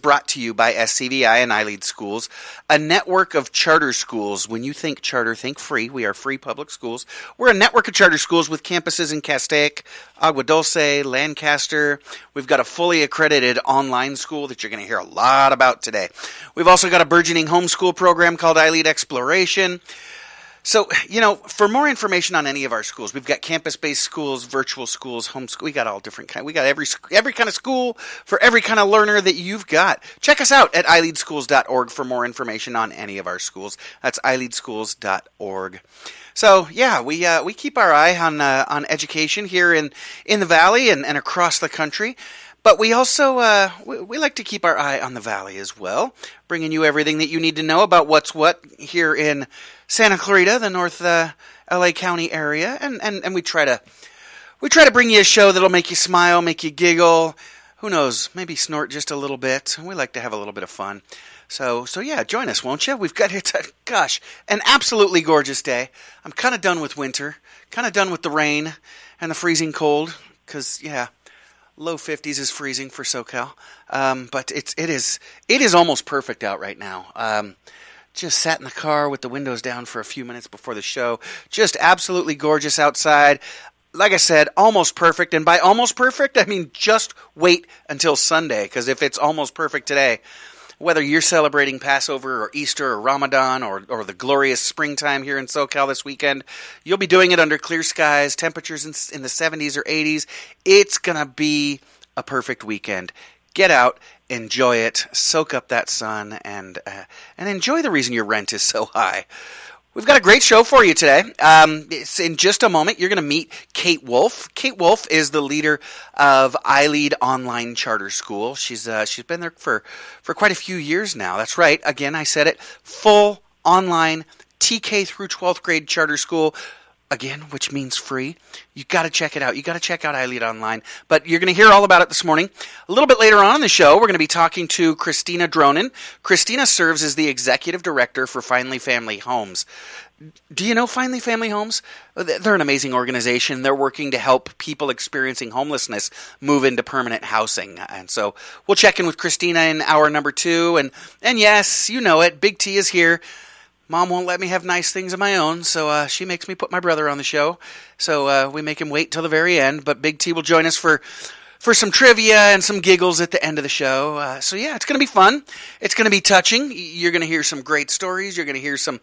brought to you by SCVi and iLead Schools, a network of charter schools. When you think charter, think free. We are free public schools. We're a network of charter schools with campuses in Castaic, Agua Dulce, Lancaster. We've got a fully accredited online school that you're going to hear a lot about today. We've also got a burgeoning homeschool program called iLead Exploration. So, for more information on any of our schools, we've got campus-based schools, virtual schools, homeschool. We got all different kinds. We got every kind of school for every kind of learner that you've got. Check us out at iLeadschools.org for more information on any of our schools. That's iLeadschools.org. So, yeah, we keep our eye on education here in the Valley and across the country. But we also we like to keep our eye on the Valley as well, bringing you everything that you need to know about what's what here in Santa Clarita, the North LA County area, and we try to bring you a show that'll make you smile, make you giggle. Who knows? Maybe snort just a little bit. We like to have a little bit of fun. So yeah, join us, won't you? We've got here, an absolutely gorgeous day. I'm kind of done with winter, kind of done with the rain and the freezing cold, because low 50s is freezing for SoCal, but it is almost perfect out right now. Just sat in the car with the windows down for a few minutes before the show. Just absolutely gorgeous outside. Like I said, almost perfect. And by almost perfect, I mean just wait until Sunday, because if it's almost perfect today, whether you're celebrating Passover or Easter or Ramadan or the glorious springtime here in SoCal this weekend, you'll be doing it under clear skies, temperatures in the 70s or 80s. It's going to be a perfect weekend. Get out, enjoy it, soak up that sun, and enjoy the reason your rent is so high. We've got a great show for you today. It's in just a moment, you're going to meet Kate Wolf. Kate Wolf is the leader of iLead Online Charter School. She's been there for quite a few years now. That's right. Again, I said it. Full online TK through 12th grade charter school. Again, which means free. You got to check it out. You got to check out iLead Online. But you're going to hear all about it this morning. A little bit later on in the show, we're going to be talking to Christina Dronin. Christina serves as the executive director for Finally Family Homes. Do you know Finally Family Homes? They're an amazing organization. They're working to help people experiencing homelessness move into permanent housing. And so we'll check in with Christina in hour number 2. And yes, you know it. Big T is here. Mom won't let me have nice things of my own, so she makes me put my brother on the show. So we make him wait till the very end. But Big T will join us for some trivia and some giggles at the end of the show. So yeah, it's going to be fun. It's going to be touching. You're going to hear some great stories. You're going to hear some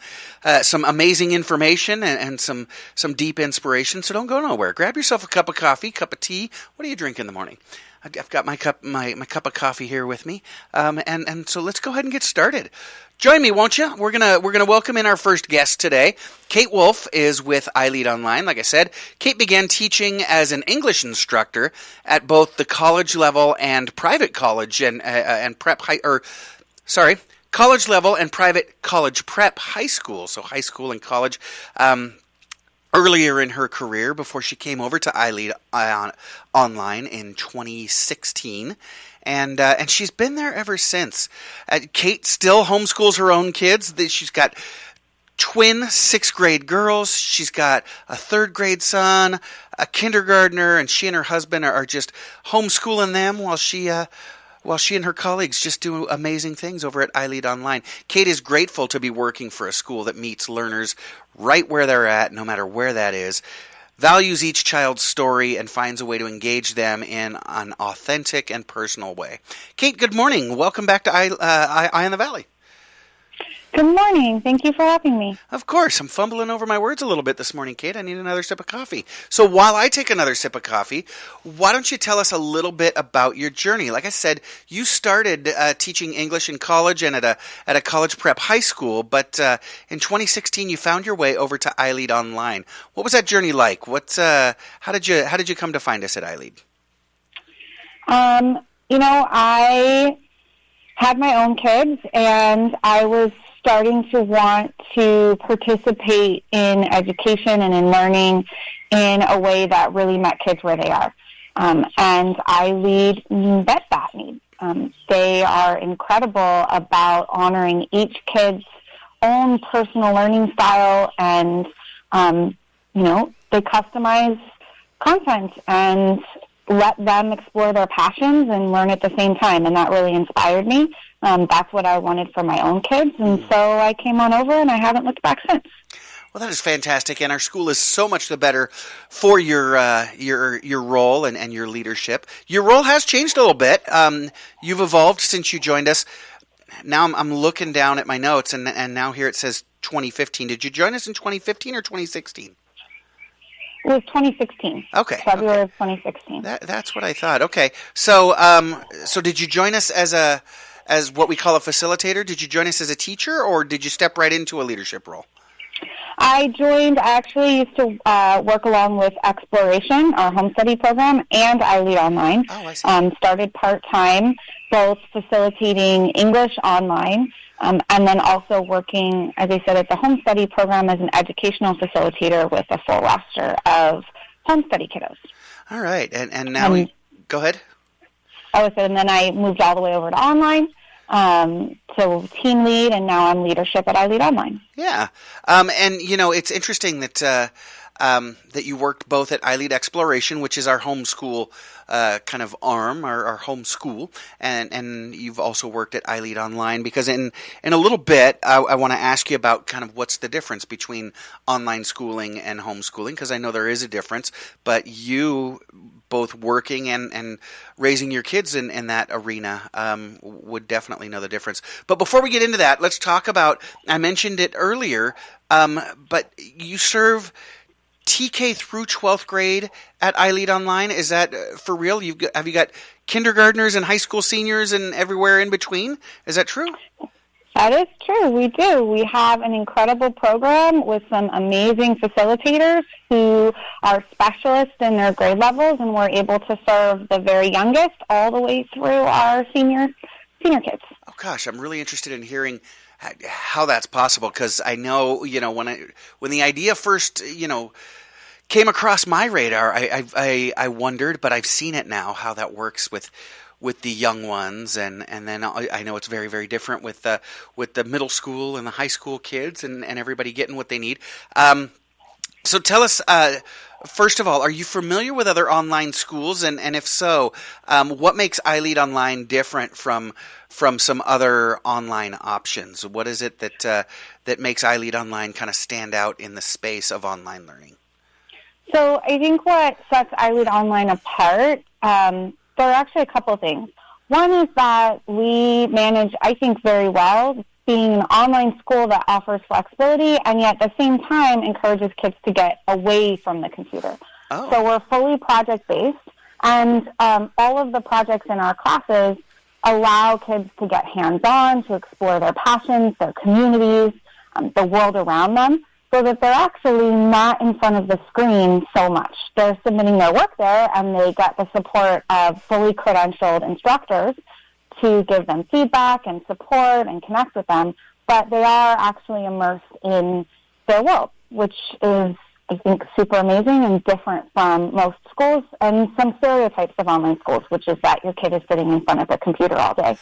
amazing information and some deep inspiration. So don't go nowhere. Grab yourself a cup of coffee, cup of tea. What do you drink in the morning? I've got my cup of coffee here with me. And so let's go ahead and get started. Join me, won't you? We're gonna welcome in our first guest today. Kate Wolf is with iLead Online. Like I said, Kate began teaching as an English instructor at both the college level and private college and prep college level and private college prep high school. So high school and college. Earlier in her career, before she came over to iLead Online in 2016. And she's been there ever since. Kate still homeschools her own kids. She's got twin 6th grade girls. She's got a 3rd grade son, a kindergartner, and she and her husband are just homeschooling them while she and her colleagues just do amazing things over at iLead Online. Kate is grateful to be working for a school that meets learners right where they're at, no matter where that is, values each child's story, and finds a way to engage them in an authentic and personal way. Kate, good morning. Welcome back to Eye in the Valley. Good morning. Thank you for having me. Of course. I'm fumbling over my words a little bit this morning, Kate. I need another sip of coffee. So while I take another sip of coffee, why don't you tell us a little bit about your journey? Like I said, you started teaching English in college and at a college prep high school, but in 2016 you found your way over to iLead Online. What was that journey like? How did you come to find us at iLead? I had my own kids, and I was starting to want to participate in education and in learning in a way that really met kids where they are. And iLead met that need. They are incredible about honoring each kid's own personal learning style, and, they customize content and let them explore their passions and learn at the same time, and that really inspired me. That's what I wanted for my own kids, and so I came on over, and I haven't looked back since. Well, that is fantastic, and our school is so much the better for your role and your leadership. Your role has changed a little bit. You've evolved since you joined us. Now I'm looking down at my notes, and now here it says 2015. Did you join us in 2015 or 2016? It was 2016. Okay. February of 2016. That's what I thought. Okay. So so did you join us as what we call a facilitator? Did you join us as a teacher, or did you step right into a leadership role? I actually used to work along with Exploration, our home study program, and iLead Online. Oh, I see. Started part-time, both facilitating English online, and then also working, as I said, at the home study program as an educational facilitator with a full roster of home study kiddos. All right. And now go ahead. And then I moved all the way over to online. So team lead, and now I'm leadership at iLead Online. Yeah. And it's interesting that that you worked both at iLead Exploration, which is our homeschool kind of arm, our home school, and you've also worked at iLead Online, because in a little bit I want to ask you about kind of what's the difference between online schooling and homeschooling, because I know there is a difference, but you both working and raising your kids in that arena would definitely know the difference. But before we get into that, let's talk about, I mentioned it earlier, but you serve TK through 12th grade at iLead Online. Is that for real? Have you got kindergartners and high school seniors and everywhere in between? Is that true? That is true. We do. We have an incredible program with some amazing facilitators who are specialists in their grade levels, and we're able to serve the very youngest all the way through our senior kids. Oh gosh, I'm really interested in hearing how that's possible, because I know, when the idea first, came across my radar, I wondered, but I've seen it now, how that works with the young ones, and then I know it's very, very different with the middle school and the high school kids and everybody getting what they need. So tell us, first of all, are you familiar with other online schools? And if so, what makes iLead Online different from some other online options? What is it that makes iLead Online kind of stand out in the space of online learning? So I think what sets iLead Online apart, there are actually a couple of things. One is that we manage, I think, very well being an online school that offers flexibility and yet at the same time encourages kids to get away from the computer. Oh. So we're fully project-based, and all of the projects in our classes allow kids to get hands-on, to explore their passions, their communities, the world around them, so that they're actually not in front of the screen so much. They're submitting their work there, and they get the support of fully credentialed instructors to give them feedback and support and connect with them, but they are actually immersed in their world, which is, I think, super amazing and different from most schools and some stereotypes of online schools, which is that your kid is sitting in front of a computer all day.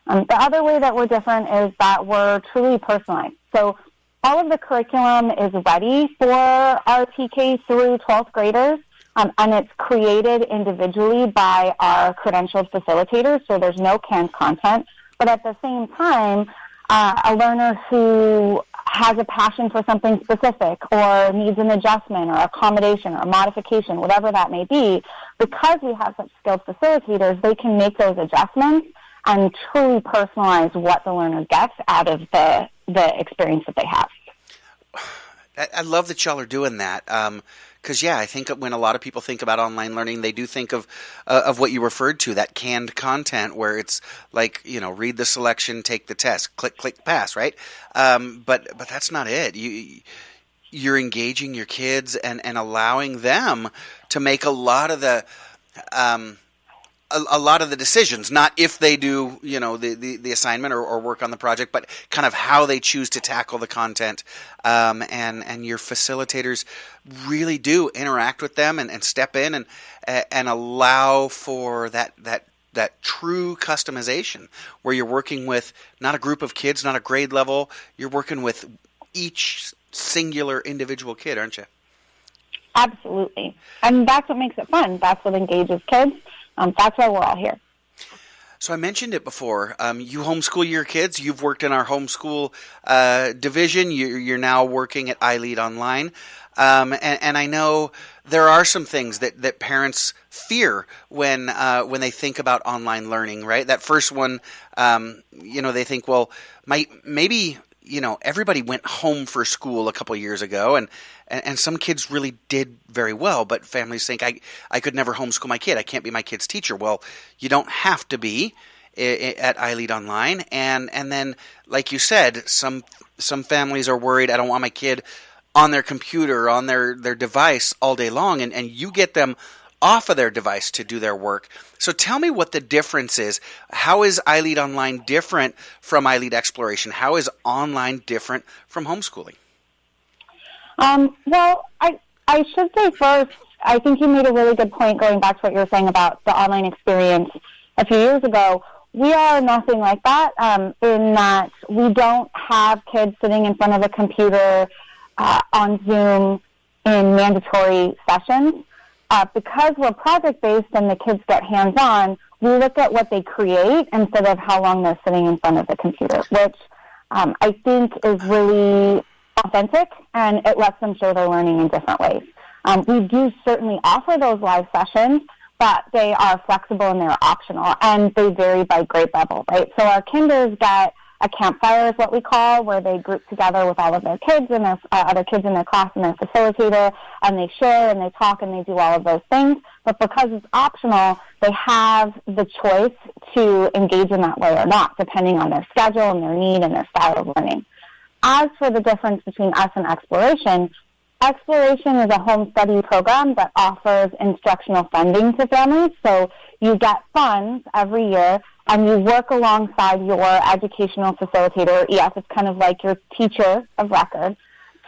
The other way that we're different is that we're truly personalized. So all of the curriculum is ready for our TK through 12th graders, and it's created individually by our credentialed facilitators, so there's no canned content. But at the same time, a learner who has a passion for something specific or needs an adjustment or accommodation or modification, whatever that may be, because we have such skilled facilitators, they can make those adjustments and truly personalize what the learner gets out of the experience that they have. I love that y'all are doing that. Because, I think when a lot of people think about online learning, they do think of what you referred to, that canned content where it's like, read the selection, take the test, click, click, pass, right? But that's not it. You're engaging your kids and allowing them to make a lot of the decisions, not if they do, the assignment or work on the project, but kind of how they choose to tackle the content. And your facilitators really do interact with them and step in and allow for that true customization where you're working with not a group of kids, not a grade level. You're working with each singular individual kid, aren't you? Absolutely. And that's what makes it fun. That's what engages kids. That's why we're all here. So I mentioned it before. You homeschool your kids. You've worked in our homeschool division. You're now working at iLead Online. And I know there are some things that parents fear when they think about online learning, right? That first one, they think, well, maybe everybody went home for school a couple of years ago, and some kids really did very well, but families think, I could never homeschool my kid. I can't be my kid's teacher. Well, you don't have to be at iLead Online. And then, like you said, some families are worried, I don't want my kid on their computer, on their device all day long, and you get them off of their device to do their work. So tell me what the difference is. How is iLead Online different from iLead Exploration? How is online different from homeschooling? Well, I should say first, I think you made a really good point going back to what you were saying about the online experience a few years ago. We are nothing like that in that we don't have kids sitting in front of a computer on Zoom in mandatory sessions. Because we're project-based and the kids get hands-on, we look at what they create instead of how long they're sitting in front of the computer, which I think is really authentic, and it lets them show their learning in different ways. We do certainly offer those live sessions, but they are flexible and they're optional, and they vary by grade level, right? So our kinders get a campfire is what we call, where they group together with all of their kids and their other kids in their class and their facilitator, and they share and they talk and they do all of those things. But because it's optional, they have the choice to engage in that way or not, depending on their schedule and their need and their style of learning. As for the difference between us and Exploration, Exploration is a home study program that offers instructional funding to families. So you get funds every year, and you work alongside your educational facilitator, EF, it's kind of like your teacher of record,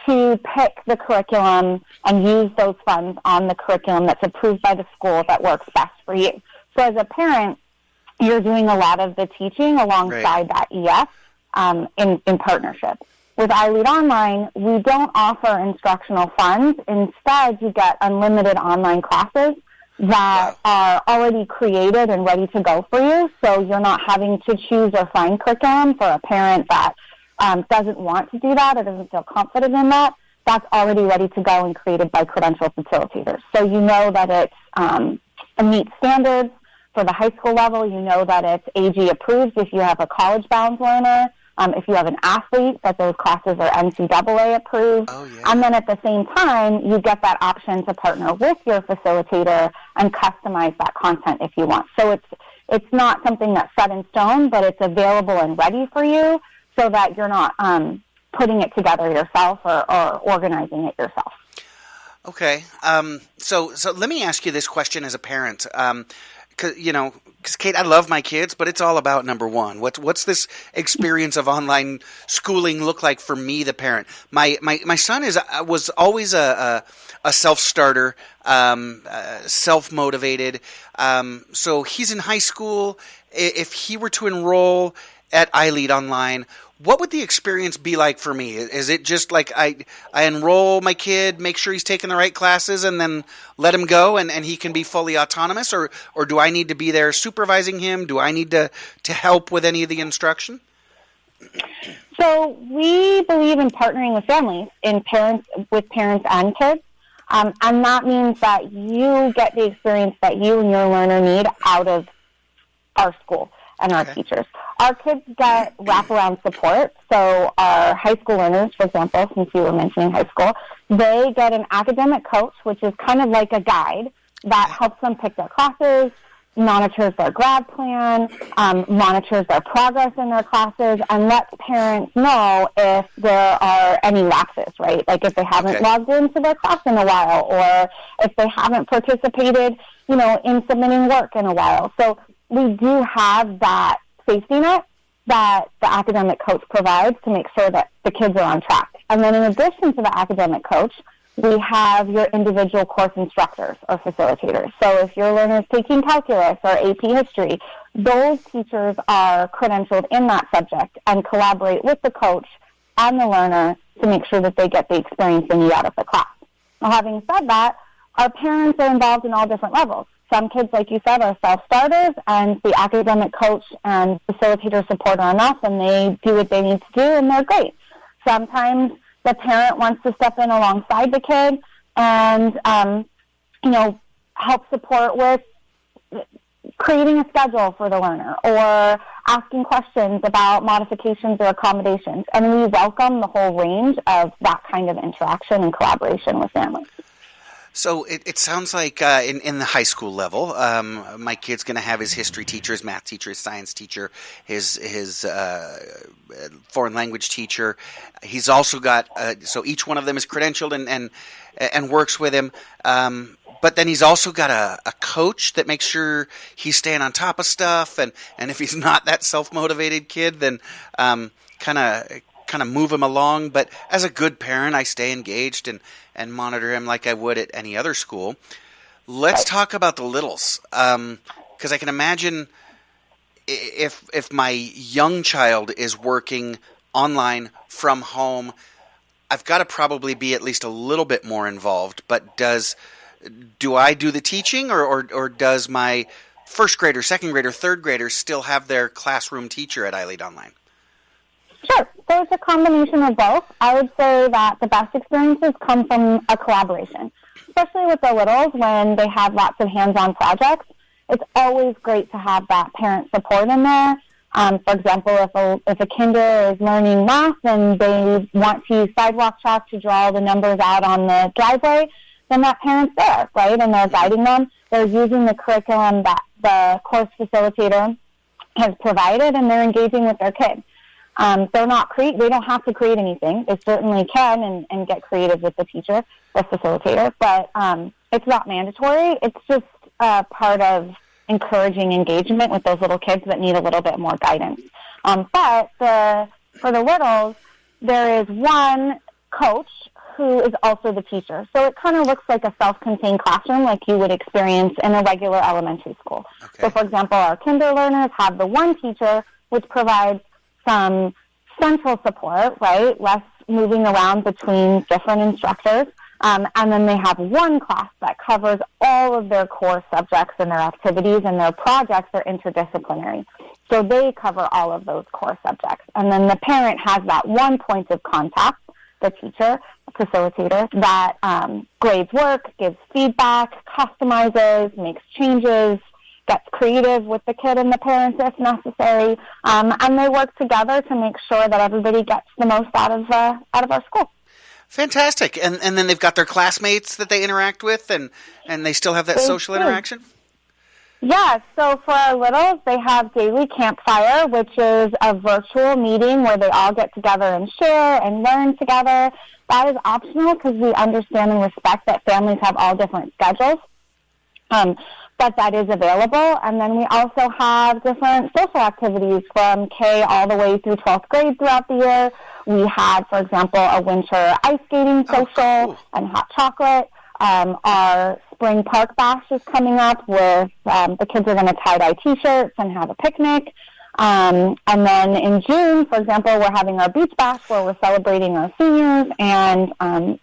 to pick the curriculum and use those funds on the curriculum that's approved by the school that works best for you. So as a parent, you're doing a lot of the teaching alongside that EF in partnership. With iLead Online, we don't offer instructional funds. Instead, you get unlimited online classes that are already created and ready to go for you, so you're not having to choose or find curriculum for a parent that doesn't want to do that or doesn't feel confident in that. That's already ready to go and created by credentialed facilitators. So you know that it meets standards for the high school level. You know that it's AG approved if you have a college-bound learner. If you have an athlete, that those classes are NCAA approved. Oh, yeah. And then at the same time, you get that option to partner with your facilitator and customize that content if you want. So it's not something that's set in stone, but it's available and ready for you so that you're not putting it together yourself or organizing it yourself. Okay. So let me ask you this question as a parent. Because Kate, I love my kids, but it's all about number one. What's this experience of online schooling look like for me, the parent? My son was always a self-starter, self-motivated. So he's in high school. If he were to enroll at iLead Online, what would the experience be like for me? Is it just like I enroll my kid, make sure he's taking the right classes, and then let him go and he can be fully autonomous? Or do I need to be there supervising him? Do I need to help with any of the instruction? So we believe in partnering with families, with parents and kids. And that means that you get the experience that you and your learner need out of our school and our teachers. Our kids get wraparound support. So our high school learners, for example, since you were mentioning high school, they get an academic coach, which is kind of like a guide that helps them pick their classes, monitors their grad plan, monitors their progress in their classes, and lets parents know if there are any lapses, right? Like if they haven't logged into their class in a while, or if they haven't participated, in submitting work in a while. So we do have that safety net that the academic coach provides to make sure that the kids are on track. And then in addition to the academic coach, we have your individual course instructors or facilitators. So if your learner is taking calculus or AP history, those teachers are credentialed in that subject and collaborate with the coach and the learner to make sure that they get the experience they need out of the class. Now, having said that, our parents are involved in all different levels. Some kids, like you said, are self-starters, and the academic coach and facilitator support are enough, and they do what they need to do, and they're great. Sometimes the parent wants to step in alongside the kid and, help support with creating a schedule for the learner or asking questions about modifications or accommodations. And we welcome the whole range of that kind of interaction and collaboration with families. So it sounds like in the high school level, my kid's going to have his history teacher, his math teacher, his science teacher, his foreign language teacher. He's also got so each one of them is credentialed and works with him. But then he's also got a coach that makes sure he's staying on top of stuff, and if he's not that self-motivated kid, then kind of move him along. But as a good parent, I stay engaged and monitor him like I would at any other school. Let's talk about the littles, because I can imagine if my young child is working online from home, I've got to probably be at least a little bit more involved. But do I do the teaching, or does my first grader, second grader, third grader still have their classroom teacher at iLead Online? Sure. There's a combination of both. I would say that the best experiences come from a collaboration, especially with the littles when they have lots of hands-on projects. It's always great to have that parent support in there. For example, if a kinder is learning math and they want to use sidewalk chalk to draw the numbers out on the driveway, then that parent's there, right? And they're guiding them. They're using the curriculum that the course facilitator has provided, and they're engaging with their kids. They don't have to create anything. They certainly can and get creative with the teacher, the facilitator, but it's not mandatory. It's just part of encouraging engagement with those little kids that need a little bit more guidance. But for the littles, there is one coach who is also the teacher. So it kind of looks like a self-contained classroom like you would experience in a regular elementary school. Okay. So, for example, our kinder learners have the one teacher, which provides some central support, right, less moving around between different instructors. And then they have one class that covers all of their core subjects and their activities, and their projects are interdisciplinary. So they cover all of those core subjects. And then the parent has that one point of contact, the teacher, facilitator, that grades work, gives feedback, customizes, makes changes, gets creative with the kid and the parents if necessary, and they work together to make sure that everybody gets the most out of our school. Fantastic. And then they've got their classmates that they interact with, and they still have that social interaction? Yeah, so for our littles, they have Daily Campfire, which is a virtual meeting where they all get together and share and learn together. That is optional because we understand and respect that families have all different schedules. But that is available. And then we also have different social activities from K all the way through 12th grade throughout the year. We had, for example, a winter ice skating social and hot chocolate. Our spring park bash is coming up where the kids are going to tie-dye T-shirts and have a picnic. And then in June, for example, we're having our beach bash where we're celebrating our seniors and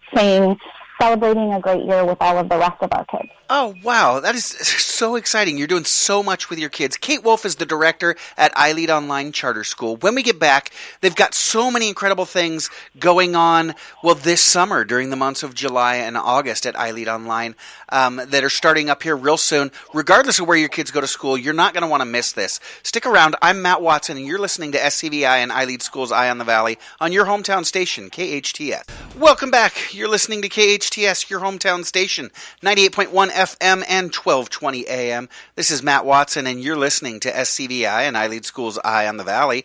celebrating a great year with all of the rest of our kids. Oh, wow. That is so exciting. You're doing so much with your kids. Kate Wolf is the director at iLead Online Charter School. When we get back, they've got so many incredible things going on, well, this summer during the months of July and August at iLead Online that are starting up here real soon. Regardless of where your kids go to school, you're not going to want to miss this. Stick around. I'm Matt Watson, and you're listening to SCVi and iLead School's Eye on the Valley on your hometown station, KHTS. Welcome back. You're listening to KHTS, your hometown station, 98.1 FM and 1220 AM. This is Matt Watson, and you're listening to SCVi and iLead School's Eye on the Valley.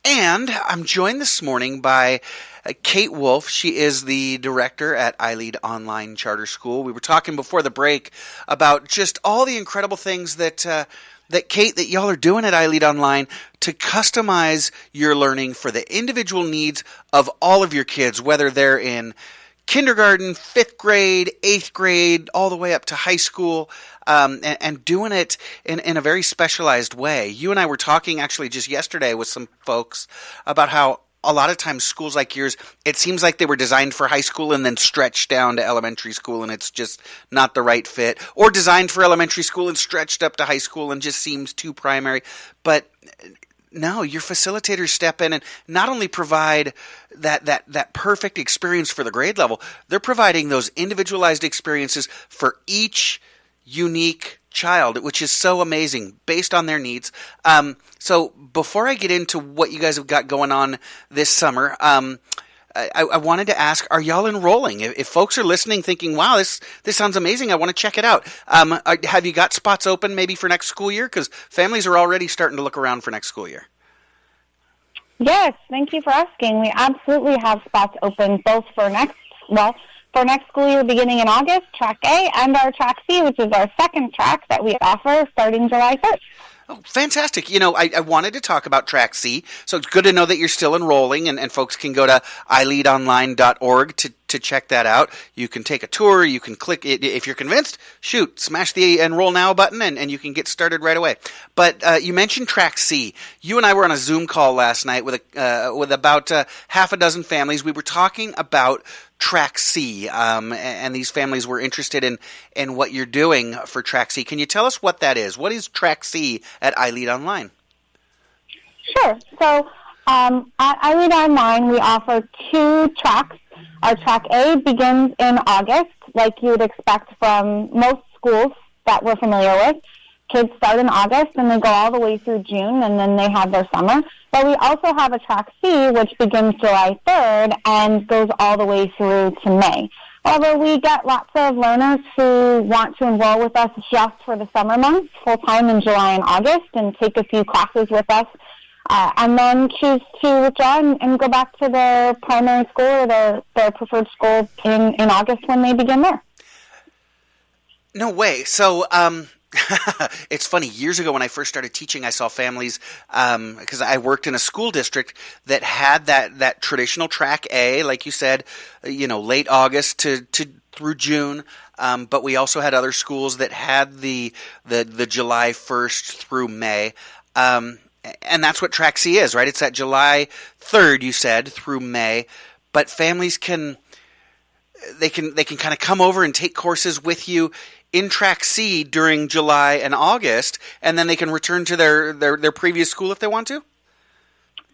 And I'm joined this morning by Kate Wolf. She is the director at iLead Online Charter School. We were talking before the break about just all the incredible things that Kate, that y'all are doing at iLead Online to customize your learning for the individual needs of all of your kids, whether they're in kindergarten, 5th grade, 8th grade, all the way up to high school, and doing it in a very specialized way. You and I were talking actually just yesterday with some folks about how a lot of times schools like yours, it seems like they were designed for high school and then stretched down to elementary school, and it's just not the right fit, or designed for elementary school and stretched up to high school and just seems too primary. But no, your facilitators step in and not only provide that perfect experience for the grade level, they're providing those individualized experiences for each unique child, which is so amazing based on their needs. So before I get into what you guys have got going on this summer, I wanted to ask, are y'all enrolling? If folks are listening thinking, wow, this sounds amazing, I want to check it out. Have you got spots open maybe for next school year? Because families are already starting to look around for next school year. Yes, thank you for asking. We absolutely have spots open both for next school year beginning in August, Track A, and our Track C, which is our second track that we offer starting July 1st. Oh, fantastic. I wanted to talk about Track C, so it's good to know that you're still enrolling, and folks can go to iLeadonline.org to check that out. You can take a tour, you can click it. If you're convinced, smash the Enroll Now button, and you can get started right away. But you mentioned Track C. You and I were on a Zoom call last night with about half a dozen families. We were talking about Track C, and these families were interested in what you're doing for Track C. Can you tell us what that is? What is Track C at iLead Online? Sure. So at iLead Online, we offer two tracks. Our Track A begins in August, like you would expect from most schools that we're familiar with. Kids start in August, and they go all the way through June, and then they have their summer. But we also have a Track C, which begins July 3rd and goes all the way through to May. However, we get lots of learners who want to enroll with us just for the summer months, full-time in July and August, and take a few classes with us, and then choose to withdraw and go back to their primary school or their preferred school in August when they begin there. No way. So, it's funny. Years ago when I first started teaching, I saw families, because I worked in a school district that had that traditional Track A, like you said, late August to through June. But we also had other schools that had the July 1st through May. And that's what Track C is, right? It's that July 3rd, you said, through May. But families can kind of come over and take courses with you in Track C during July and August, and then they can return to their previous school if they want to?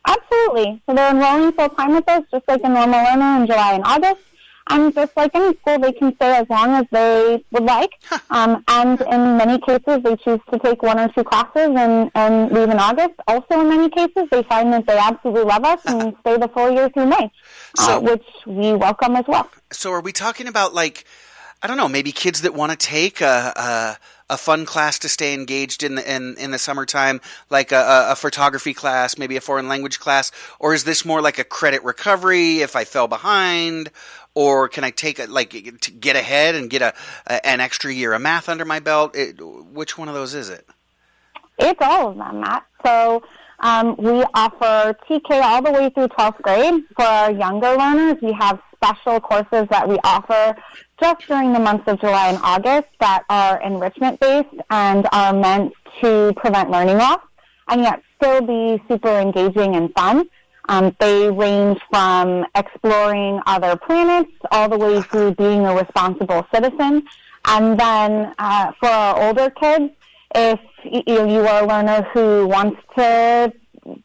Absolutely. So they're enrolling full-time with us, just like a normal learner in July and August. And just like any school, they can stay as long as they would like. And in many cases, they choose to take one or two classes and leave in August. Also, in many cases, they find that they absolutely love us and stay the full year through May, which we welcome as well. So are we talking about, I don't know, maybe kids that want to take a fun class to stay engaged in the summertime, like a photography class, maybe a foreign language class, or is this more like a credit recovery if I fell behind, or can I take to get ahead and get an extra year of math under my belt? Which one of those is it? It's all of them, Matt. So we offer TK all the way through 12th grade. For our younger learners, we have special courses that we offer just during the months of July and August that are enrichment-based and are meant to prevent learning loss and yet still be super engaging and fun. They range from exploring other planets all the way through being a responsible citizen. And then for our older kids, if you are a learner who wants to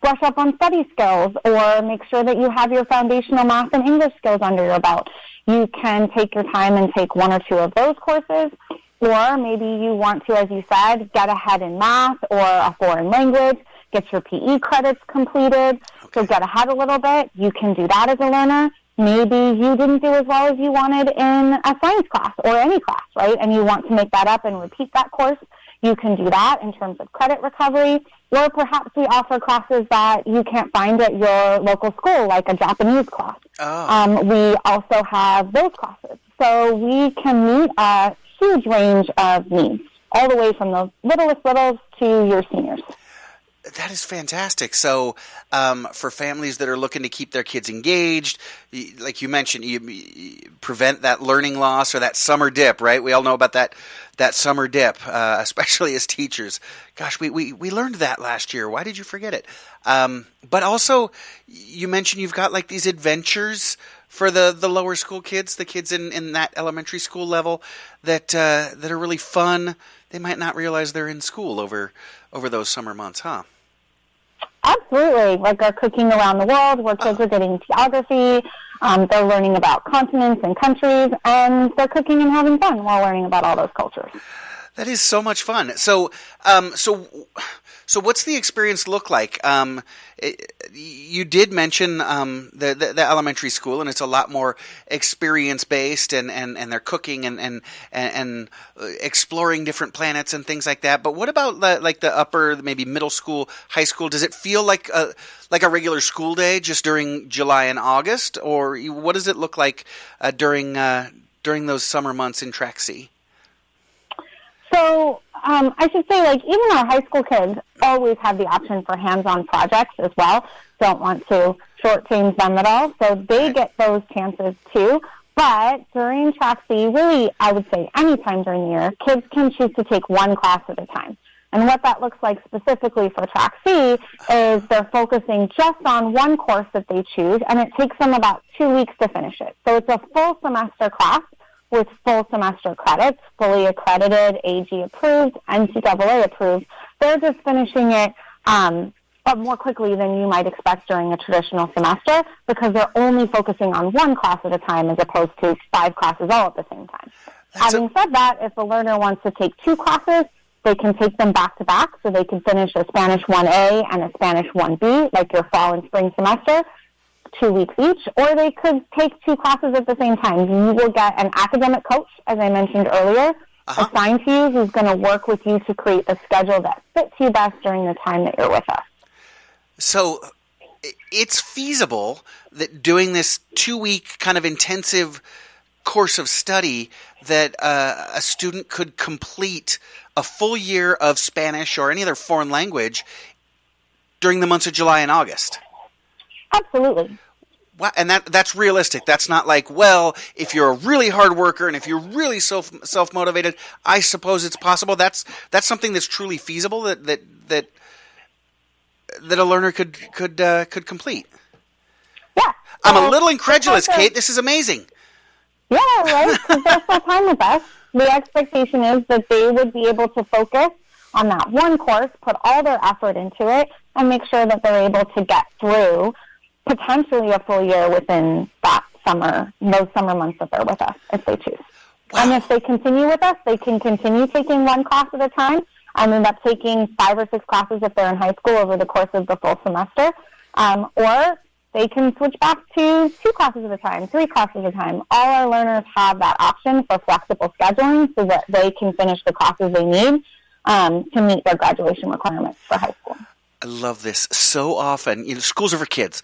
brush up on study skills or make sure that you have your foundational math and English skills under your belt, you can take your time and take one or two of those courses. Or maybe you want to, as you said, get ahead in math or a foreign language, get your PE credits completed, so get ahead a little bit. You can do that as a learner. Maybe you didn't do as well as you wanted in a science class or any class, right? And you want to make that up and repeat that course. You can do that in terms of credit recovery. Or perhaps we offer classes that you can't find at your local school, like a Japanese class. Oh. We also have those classes. So we can meet a huge range of needs, all the way from the littlest littles to your seniors. That is fantastic. So for families that are looking to keep their kids engaged, like you mentioned, you prevent that learning loss or that summer dip, right? We all know about that summer dip, especially as teachers. Gosh, we learned that last year. Why did you forget it? But also, you mentioned you've got like these adventures for the lower school kids, the kids in that elementary school level that are really fun. They might not realize they're in school over those summer months, huh? Absolutely. Like our Cooking Around the World, where kids are getting geography, they're learning about continents and countries, and they're cooking and having fun while learning about all those cultures. That is so much fun. So what's the experience look like? You did mention the elementary school, and it's a lot more experience based, and they're cooking and exploring different planets and things like that. But what about the upper, maybe middle school, high school? Does it feel like a regular school day just during July and August, or what does it look like during those summer months in Track C? So I should say, like, even our high school kids always have the option for hands-on projects as well. Don't want to shortchange them at all. So they get those chances too. But during Track C, really, I would say anytime during the year, kids can choose to take one class at a time. And what that looks like specifically for Track C is they're focusing just on one course that they choose, and it takes them about 2 weeks to finish it. So it's a full semester class with full semester credits, fully accredited, AG approved, NCAA approved. They're just finishing it more quickly than you might expect during a traditional semester because they're only focusing on one class at a time as opposed to 5 classes all at the same time. Having said that, if a learner wants to take 2 classes, they can take them back to back, so they can finish a Spanish 1A and a Spanish 1B, like your fall and spring semester, 2 weeks each, or they could take 2 classes at the same time. You will get an academic coach, as I mentioned earlier, assigned to you, who's going to work with you to create the schedule that fits you best during the time that you're with us. So it's feasible that doing this 2-week kind of intensive course of study that a student could complete a full year of Spanish or any other foreign language during the months of July and August. Absolutely. Wow, and that's realistic. That's not like, well, if you're a really hard worker and if you're really self-motivated, I suppose it's possible. That's something that's truly feasible that a learner could complete. Yeah. I'm a little incredulous, Kate. This is amazing. Yeah, right? Because they're full time with us. The expectation is that they would be able to focus on that one course, put all their effort into it, and make sure that they're able to get through potentially a full year within those summer months that they're with us, if they choose. Wow. And if they continue with us, they can continue taking one class at a time and end up taking 5 or 6 classes if they're in high school over the course of the full semester. Or they can switch back to 2 classes at a time, 3 classes at a time. All our learners have that option for flexible scheduling so that they can finish the classes they need to meet their graduation requirements for high school. I love this. So often, schools are for kids,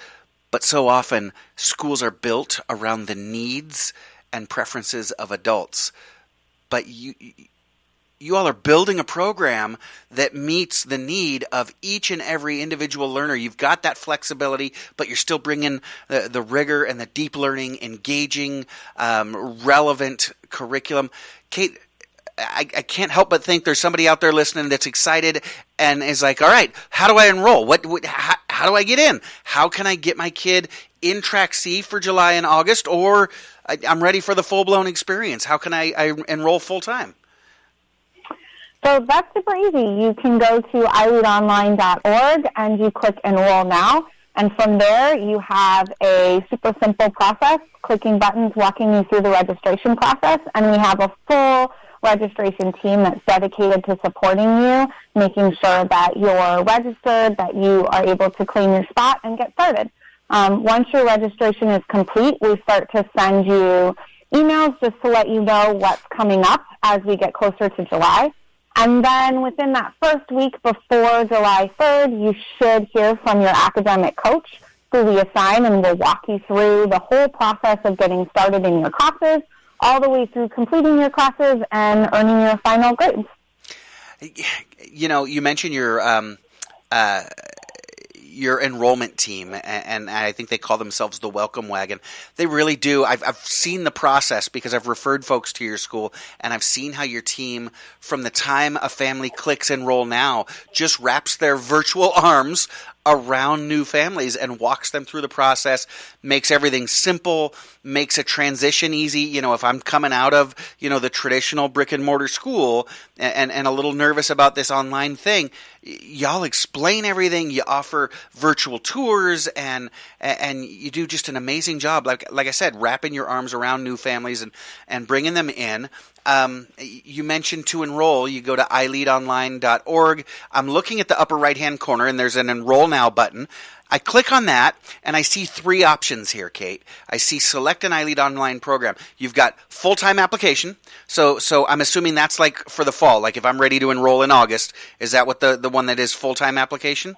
but so often schools are built around the needs and preferences of adults. But you all are building a program that meets the need of each and every individual learner. You've got that flexibility, but you're still bringing the rigor and the deep learning, engaging, relevant curriculum. Kate, I can't help but think there's somebody out there listening that's excited and is like, all right, how do I enroll? How do I get in? How can I get my kid in Track C for July and August? Or I'm ready for the full-blown experience. How can I enroll full-time? So that's super easy. You can go to iLeadOnline.org and you click Enroll Now. And from there, you have a super simple process, clicking buttons, walking you through the registration process. And we have a full registration team that's dedicated to supporting you, making sure that you're registered, that you are able to claim your spot and get started. Once your registration is complete, we start to send you emails just to let you know what's coming up as we get closer to July. And then within that first week before July 3rd, you should hear from your academic coach who we assign and will walk you through the whole process of getting started in your classes, all the way through completing your classes and earning your final grades. You mentioned your enrollment team, and I think they call themselves the Welcome Wagon. They really do. I've seen the process because I've referred folks to your school, and I've seen how your team, from the time a family clicks Enroll Now, just wraps their virtual arms around new families and walks them through the process, makes everything simple, makes a transition easy. You know, if I'm coming out of, you know, the traditional brick and mortar school and a little nervous about this online thing, y'all explain everything. You offer virtual tours and you do just an amazing job. Like I said, wrapping your arms around new families and bringing them in. You mentioned to enroll, you go to iLeadonline.org. I'm looking at the upper right-hand corner, and there's an Enroll Now button. I click on that, and I see three options here, Kate. I see Select an iLead Online program. You've got full-time application, so I'm assuming that's like for the fall. Like if I'm ready to enroll in August, is that what the one that is full-time application?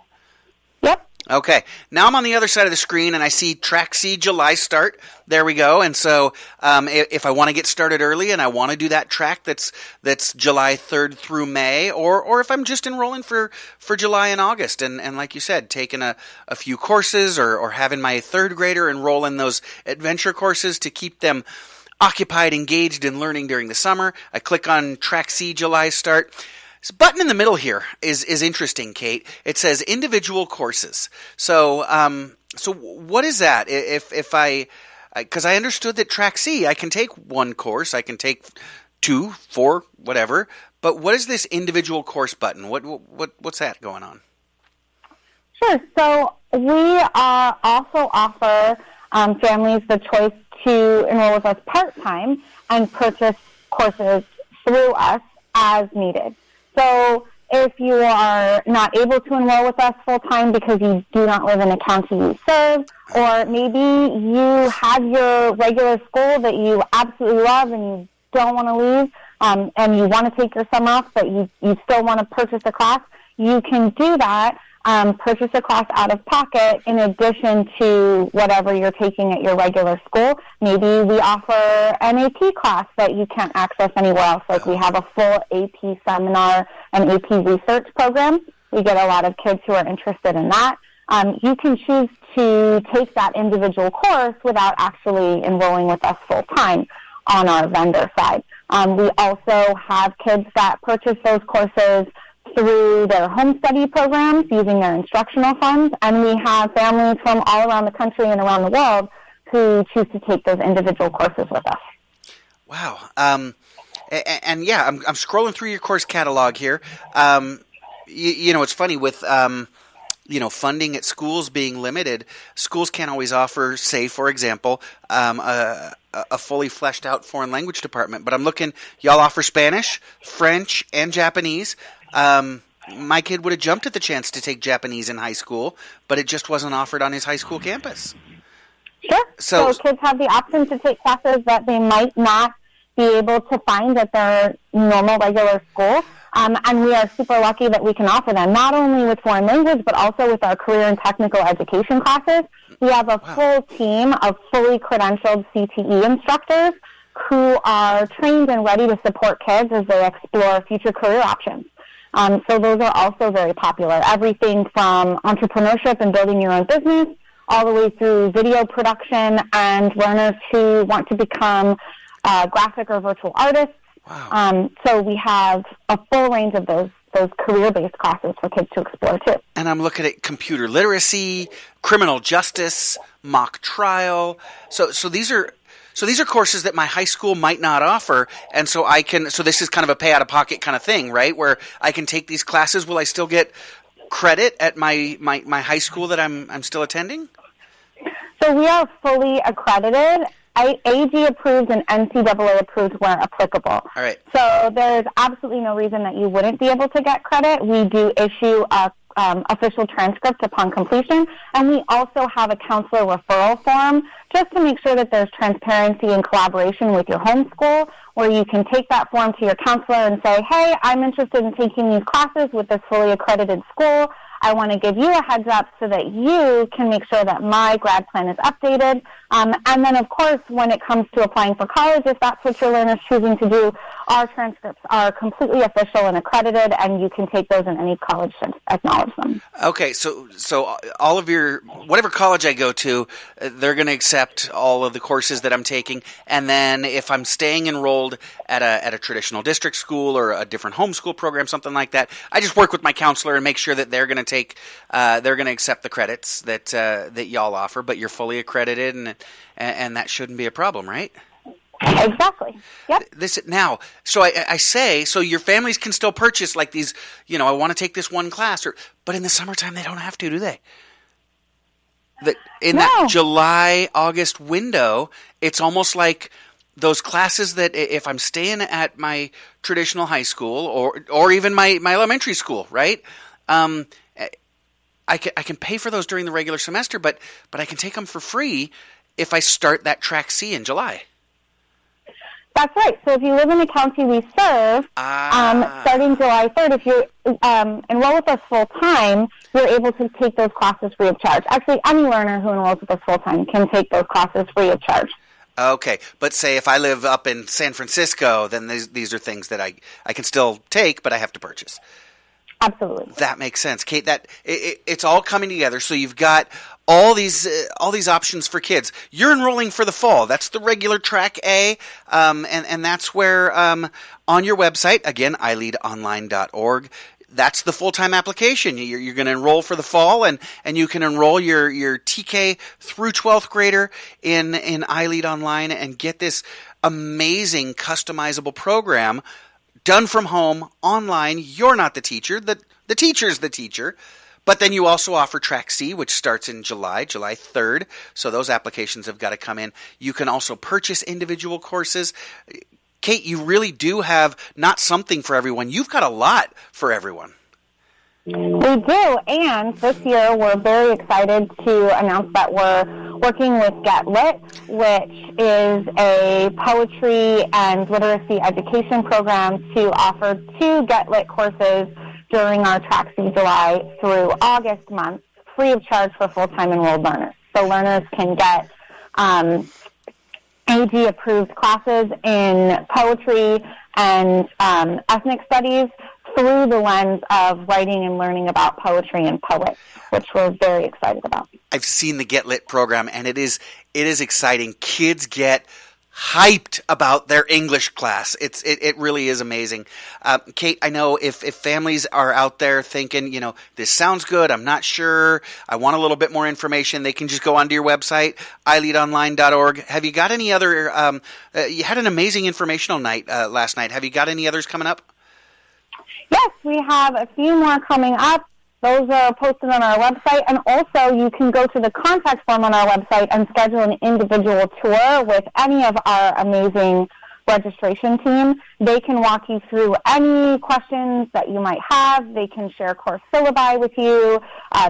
Yep. Okay, now I'm on the other side of the screen and I see Track C July start. There we go. And so if I want to get started early and I want to do that track that's July 3rd through May, or if I'm just enrolling for July and August, and like you said, taking a few courses or having my third grader enroll in those adventure courses to keep them occupied, engaged, and learning during the summer, I click on Track C July start. This button in the middle here is interesting, Kate. It says individual courses. So what is that? If I, because I understood that Track C, I can take one course, I can take 2, 4, whatever. But what is this individual course button? What's that going on? Sure. So we also offer families the choice to enroll with us part-time and purchase courses through us as needed. So if you are not able to enroll with us full-time because you do not live in a county you serve, or maybe you have your regular school that you absolutely love and you don't want to leave, and you want to take your summer off, but you still want to purchase a class, you can do that. Purchase a class out of pocket in addition to whatever you're taking at your regular school. Maybe we offer an AP class that you can't access anywhere else. Like we have a full AP seminar and AP research program. We get a lot of kids who are interested in that. You can choose to take that individual course without actually enrolling with us full time on our vendor side. We also have kids that purchase those courses through their home study programs using their instructional funds, and we have families from all around the country and around the world who choose to take those individual courses with us. Wow. And yeah, I'm scrolling through your course catalog here. You know, it's funny with funding at schools being limited, schools can't always offer, say, for example, a fully fleshed out foreign language department. But I'm looking, y'all offer Spanish, French, and Japanese. My kid would have jumped at the chance to take Japanese in high school, but it just wasn't offered on his high school campus. Sure. So kids have the option to take classes that they might not be able to find at their normal, regular school. And we are super lucky that we can offer them, not only with foreign language, but also with our career and technical education classes. We have a full team of fully credentialed CTE instructors who are trained and ready to support kids as they explore future career options. So those are also very popular. Everything from entrepreneurship and building your own business, all the way through video production and learners who want to become graphic or virtual artists. Wow. So we have a full range of those career-based classes for kids to explore too. And I'm looking at computer literacy, criminal justice, mock trial. So these are courses that my high school might not offer, and so this is kind of a pay out of pocket kind of thing, right? Where I can take these classes. Will I still get credit at my high school that I'm still attending? So we are fully accredited. AG approved and NCAA approved where applicable. All right. So there's absolutely no reason that you wouldn't be able to get credit. We do issue a official transcript upon completion, and we also have a counselor referral form just to make sure that there's transparency and collaboration with your home school, where you can take that form to your counselor and say, hey, I'm interested in taking these classes with this fully accredited school. I want to give you a heads up so that you can make sure that my grad plan is updated. And then, of course, when it comes to applying for college, if that's what your learner's choosing to do, our transcripts are completely official and accredited, and you can take those in any college to acknowledge them. Okay, so all of whatever college I go to, they're going to accept all of the courses that I'm taking, and then if I'm staying enrolled at a traditional district school or a different homeschool program, something like that, I just work with my counselor and make sure that they're going to accept the credits that y'all offer, but you're fully accredited, and that shouldn't be a problem, right? Exactly. Yep. So I say, so your families can still purchase like these, I want to take this one class, but in the summertime they don't have to, do they? That July, August window, it's almost like those classes that if I'm staying at my traditional high school or even my elementary school, right? I can pay for those during the regular semester, but I can take them for free if I start that Track C in July. That's right. So if you live in the county we serve, starting July 3rd, if you enroll with us full-time, you're able to take those classes free of charge. Actually, any learner who enrolls with us full-time can take those classes free of charge. Okay. But say if I live up in San Francisco, then these are things that I can still take, but I have to purchase. Absolutely. That makes sense, Kate. It's all coming together. So you've got all these options for kids. You're enrolling for the fall. That's the regular Track A, and that's where on your website, again, iLeadOnline.org. That's the full-time application. You're going to enroll for the fall, and you can enroll your TK through 12th grader in iLead Online and get this amazing customizable program done from home, online. You're not the teacher. The teacher's the teacher. But then you also offer Track C, which starts in July 3rd. So those applications have got to come in. You can also purchase individual courses. Kate, you really do have not something for everyone. You've got a lot for everyone. We do, and this year we're very excited to announce that we're working with Get Lit, which is a poetry and literacy education program to offer 2 Get Lit courses during our Track C July through August month, free of charge for full-time enrolled learners. So learners can get AG-approved classes in poetry and ethnic studies through the lens of writing and learning about poetry and poets, which we're very excited about. I've seen the Get Lit program, and it is exciting. Kids get hyped about their English class. It really is amazing. Kate, I know if families are out there thinking, this sounds good, I'm not sure, I want a little bit more information, they can just go onto your website, iLeadOnline.org. Have you got any other, you had an amazing informational night last night. Have you got any others coming up? Yes, we have a few more coming up. Those are posted on our website, and also you can go to the contact form on our website and schedule an individual tour with any of our amazing registration team. They can walk you through any questions that you might have. They can share course syllabi with you.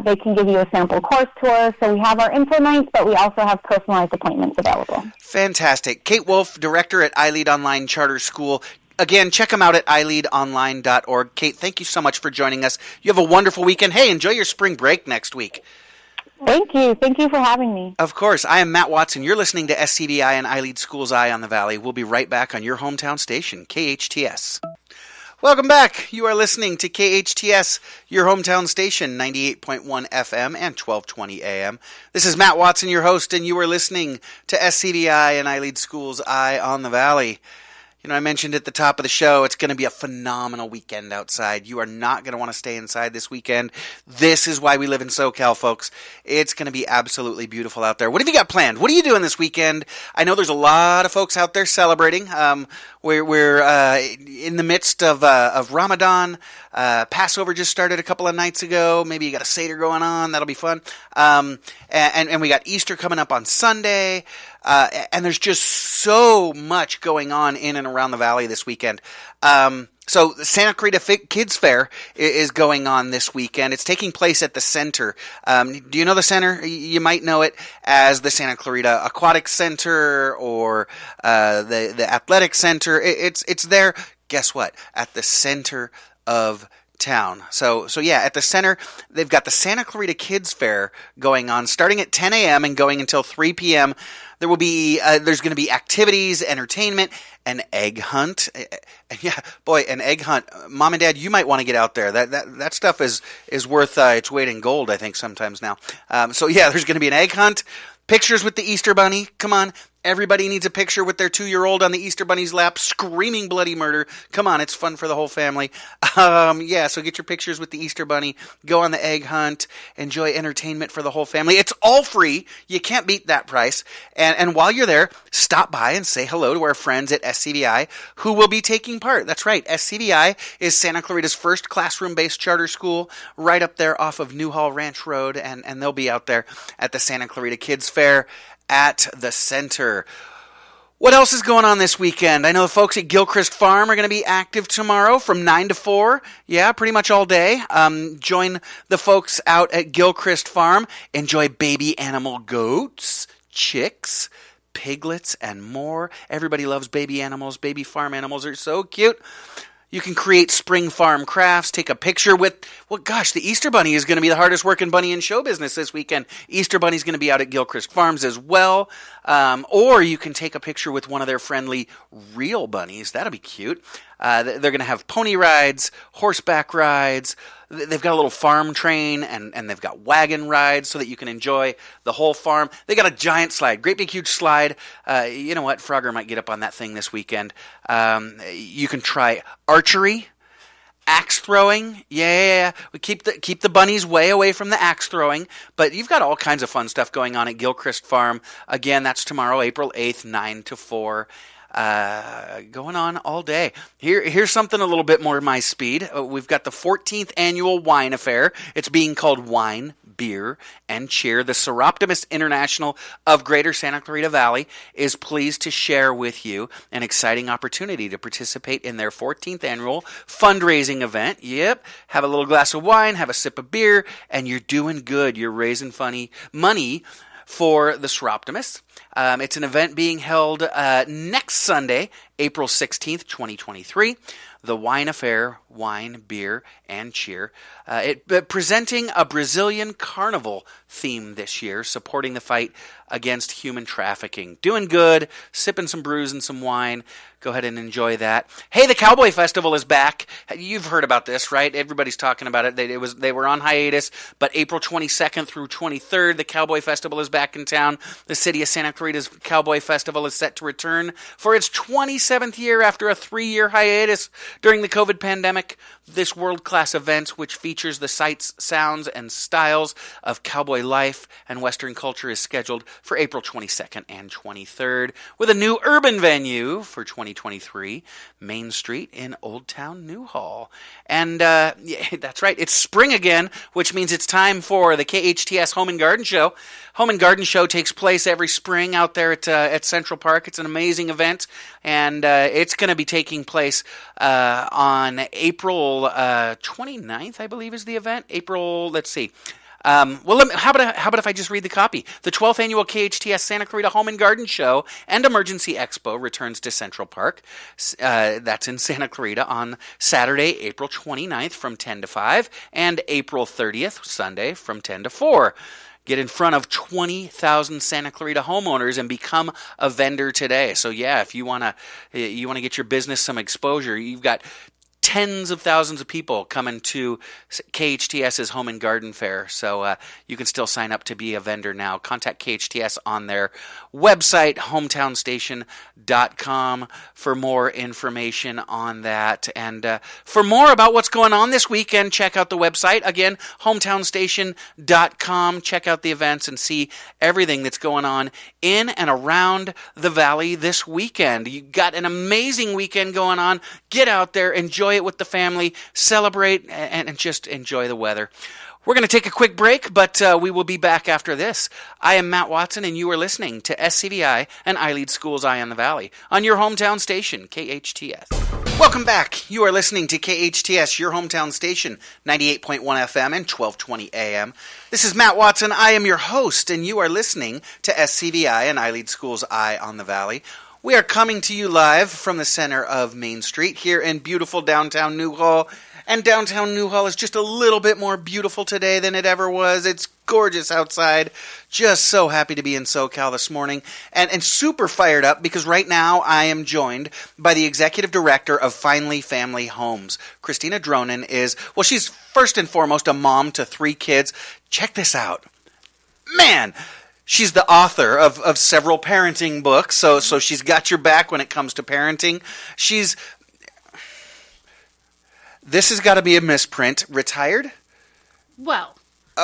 They can give you a sample course tour. So we have our info nights, but we also have personalized appointments available. Fantastic. Kate Wolf, Director at iLead Online Charter School. Again, check them out at iLeadOnline.org. Kate, thank you so much for joining us. You have a wonderful weekend. Hey, enjoy your spring break next week. Thank you. Thank you for having me. Of course. I am Matt Watson. You're listening to SCVi and iLead Schools Eye on the Valley. We'll be right back on your hometown station, KHTS. Welcome back. You are listening to KHTS, your hometown station, 98.1 FM and 1220 AM. This is Matt Watson, your host, and you are listening to SCVi and iLead Schools Eye on the Valley. I mentioned at the top of the show, it's going to be a phenomenal weekend outside. You are not going to want to stay inside this weekend. This is why we live in SoCal, folks. It's going to be absolutely beautiful out there. What have you got planned? What are you doing this weekend? I know there's a lot of folks out there celebrating. We're in the midst of Ramadan. Passover just started a couple of nights ago. Maybe you got a Seder going on. That'll be fun. And we got Easter coming up on Sunday. And there's just so much going on in and around the valley this weekend. So the Santa Clarita Kids Fair is going on this weekend. It's taking place at the center. Do you know the center? You might know it as the Santa Clarita Aquatic Center or the Athletic Center. It's there, guess what, at the center of town. So yeah, at the center, they've got the Santa Clarita Kids Fair going on, starting at 10 a.m. and going until 3 p.m. There will be there's going to be activities, entertainment, an egg hunt. Yeah, boy, an egg hunt. Mom and Dad, you might want to get out there. That stuff is worth its weight in gold, I think, sometimes now. So yeah, there's going to be an egg hunt. Pictures with the Easter Bunny. Come on. Everybody needs a picture with their 2-year-old on the Easter Bunny's lap, screaming bloody murder. Come on, it's fun for the whole family. Yeah, so get your pictures with the Easter Bunny. Go on the egg hunt. Enjoy entertainment for the whole family. It's all free. You can't beat that price. And while you're there, stop by and say hello to our friends at SCVi who will be taking part. That's right. SCVi is Santa Clarita's first classroom-based charter school right up there off of Newhall Ranch Road, and they'll be out there at the Santa Clarita Kids Fair at the center. What else is going on this weekend? I know the folks at Gilchrist Farm are going to be active tomorrow from 9 to 4. Yeah, pretty much all day. Join the folks out at Gilchrist Farm. Enjoy baby animal goats, chicks, piglets, and more. Everybody loves baby animals. Baby farm animals are so cute. You can create spring farm crafts, take a picture with, well, gosh, the Easter Bunny is going to be the hardest working bunny in show business this weekend. Easter Bunny's going to be out at Gilchrist Farms as well. Or you can take a picture with one of their friendly real bunnies. That'll be cute. They're going to have pony rides, horseback rides. They've got a little farm train, and they've got wagon rides so that you can enjoy the whole farm. They got a giant slide, great big huge slide. You know what? Frogger might get up on that thing this weekend. You can try archery, axe throwing. Yeah. We keep the bunnies way away from the axe throwing, but you've got all kinds of fun stuff going on at Gilchrist Farm. Again, that's tomorrow, April 8th, 9 to 4. Going on all day. Here's something a little bit more my speed. We've got the 14th annual wine affair. It's being called Wine, Beer, and Cheer. The Seroptimus International of Greater Santa Clarita Valley is pleased to share with you an exciting opportunity to participate in their 14th annual fundraising event. Yep, have a little glass of wine, have a sip of beer, and you're doing good. You're raising money for the Seroptimus. It's an event being held next Sunday, April 16th, 2023. The Wine Affair, Wine, Beer, and Cheer. Presenting a Brazilian carnival theme this year, supporting the fight against human trafficking. Doing good, sipping some brews and some wine. Go ahead and enjoy that. Hey, the Cowboy Festival is back. You've heard about this, right? Everybody's talking about it. They were on hiatus, but April 22nd through 23rd, the Cowboy Festival is back in town. The city of Santa Clarita's Cowboy Festival is set to return for its 27th year after a 3-year hiatus during the COVID pandemic. This world-class event, which features the sights, sounds, and styles of cowboy life and Western culture, is scheduled for April 22nd and 23rd, with a new urban venue for 2023, Main Street in Old Town Newhall. And yeah, that's right, it's spring again, which means it's time for the KHTS Home and Garden Show. Home and Garden Show takes place every spring out there at Central Park. It's an amazing event, and it's going to be taking place on April 29th, I believe, is the event. Let's see. How about if I just read the copy? The 12th annual KHTS Santa Clarita Home and Garden Show and Emergency Expo returns to Central Park. That's in Santa Clarita on Saturday, April 29th from 10 to 5, and April 30th, Sunday, from 10 to 4. Get in front of 20,000 Santa Clarita homeowners and become a vendor today. So yeah, if you wanna get your business some exposure, you've got tens of thousands of people coming to KHTS's Home and Garden Fair. So you can still sign up to be a vendor now. Contact KHTS on their website, hometownstation.com, for more information on that. And for more about what's going on this weekend, check out the website. Again, hometownstation.com. Check out the events and see everything that's going on in and around the valley this weekend. You got an amazing weekend going on. Get out there, enjoy it with the family, celebrate, and just enjoy the weather. We're going to take a quick break, but we will be back after this. I am Matt Watson, and you are listening to SCVi and iLead Schools Eye on the Valley on your hometown station, KHTS. Welcome back. You are listening to KHTS, your hometown station, 98.1 FM and 1220 AM. This is Matt Watson. I am your host, and you are listening to SCVi and iLead Schools Eye on the Valley. We are coming to you live from the center of Main Street here in beautiful downtown Newhall. And downtown Newhall is just a little bit more beautiful today than it ever was. It's gorgeous outside. Just so happy to be in SoCal this morning. And super fired up because right now I am joined by the executive director of Finally Family Homes. Christina Dronin is, well, she's first and foremost a mom to 3 kids. Check this out. Man, she's the author of several parenting books, so she's got your back when it comes to parenting. This has got to be a misprint. Retired? Well,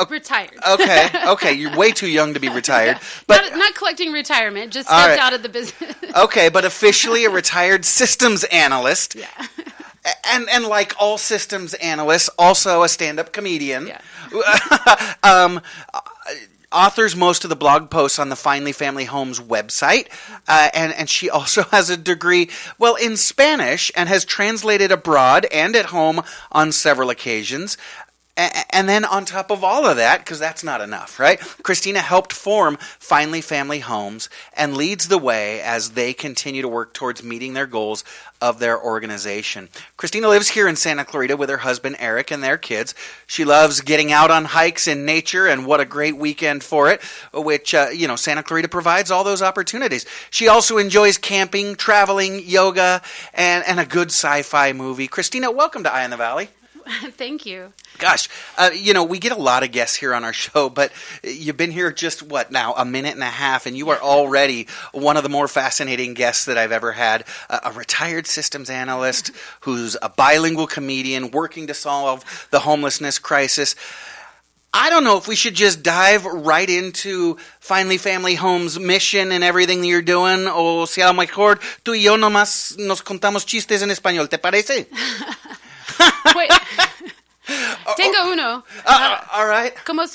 retired. Okay. You're way too young to be retired. But not collecting retirement, just stepped out of the business. Okay, but officially a retired systems analyst. Yeah. And like all systems analysts, also a stand-up comedian. Yeah. Authors most of the blog posts on the Finally Family Homes website, and she also has a degree, well, in Spanish, and has translated abroad and at home on several occasions. And then on top of all of that, because that's not enough, right? Christina helped form Finally Family Homes and leads the way as they continue to work towards meeting their goals of their organization. Christina lives here in Santa Clarita with her husband Eric and their kids. She loves getting out on hikes in nature, and what a great weekend for it, which, Santa Clarita provides all those opportunities. She also enjoys camping, traveling, yoga, and a good sci-fi movie. Christina, welcome to Eye in the Valley. Thank you. Gosh, we get a lot of guests here on our show, but you've been here just, a minute and a half, and you are already one of the more fascinating guests that I've ever had. A retired systems analyst who's a bilingual comedian working to solve the homelessness crisis. I don't know if we should just dive right into Finally Family Homes' mission and everything that you're doing, o si a lo mejor tú y yo nomás nos contamos chistes en español, ¿te parece? Wait. Tengo uno. All right. ¿Cómo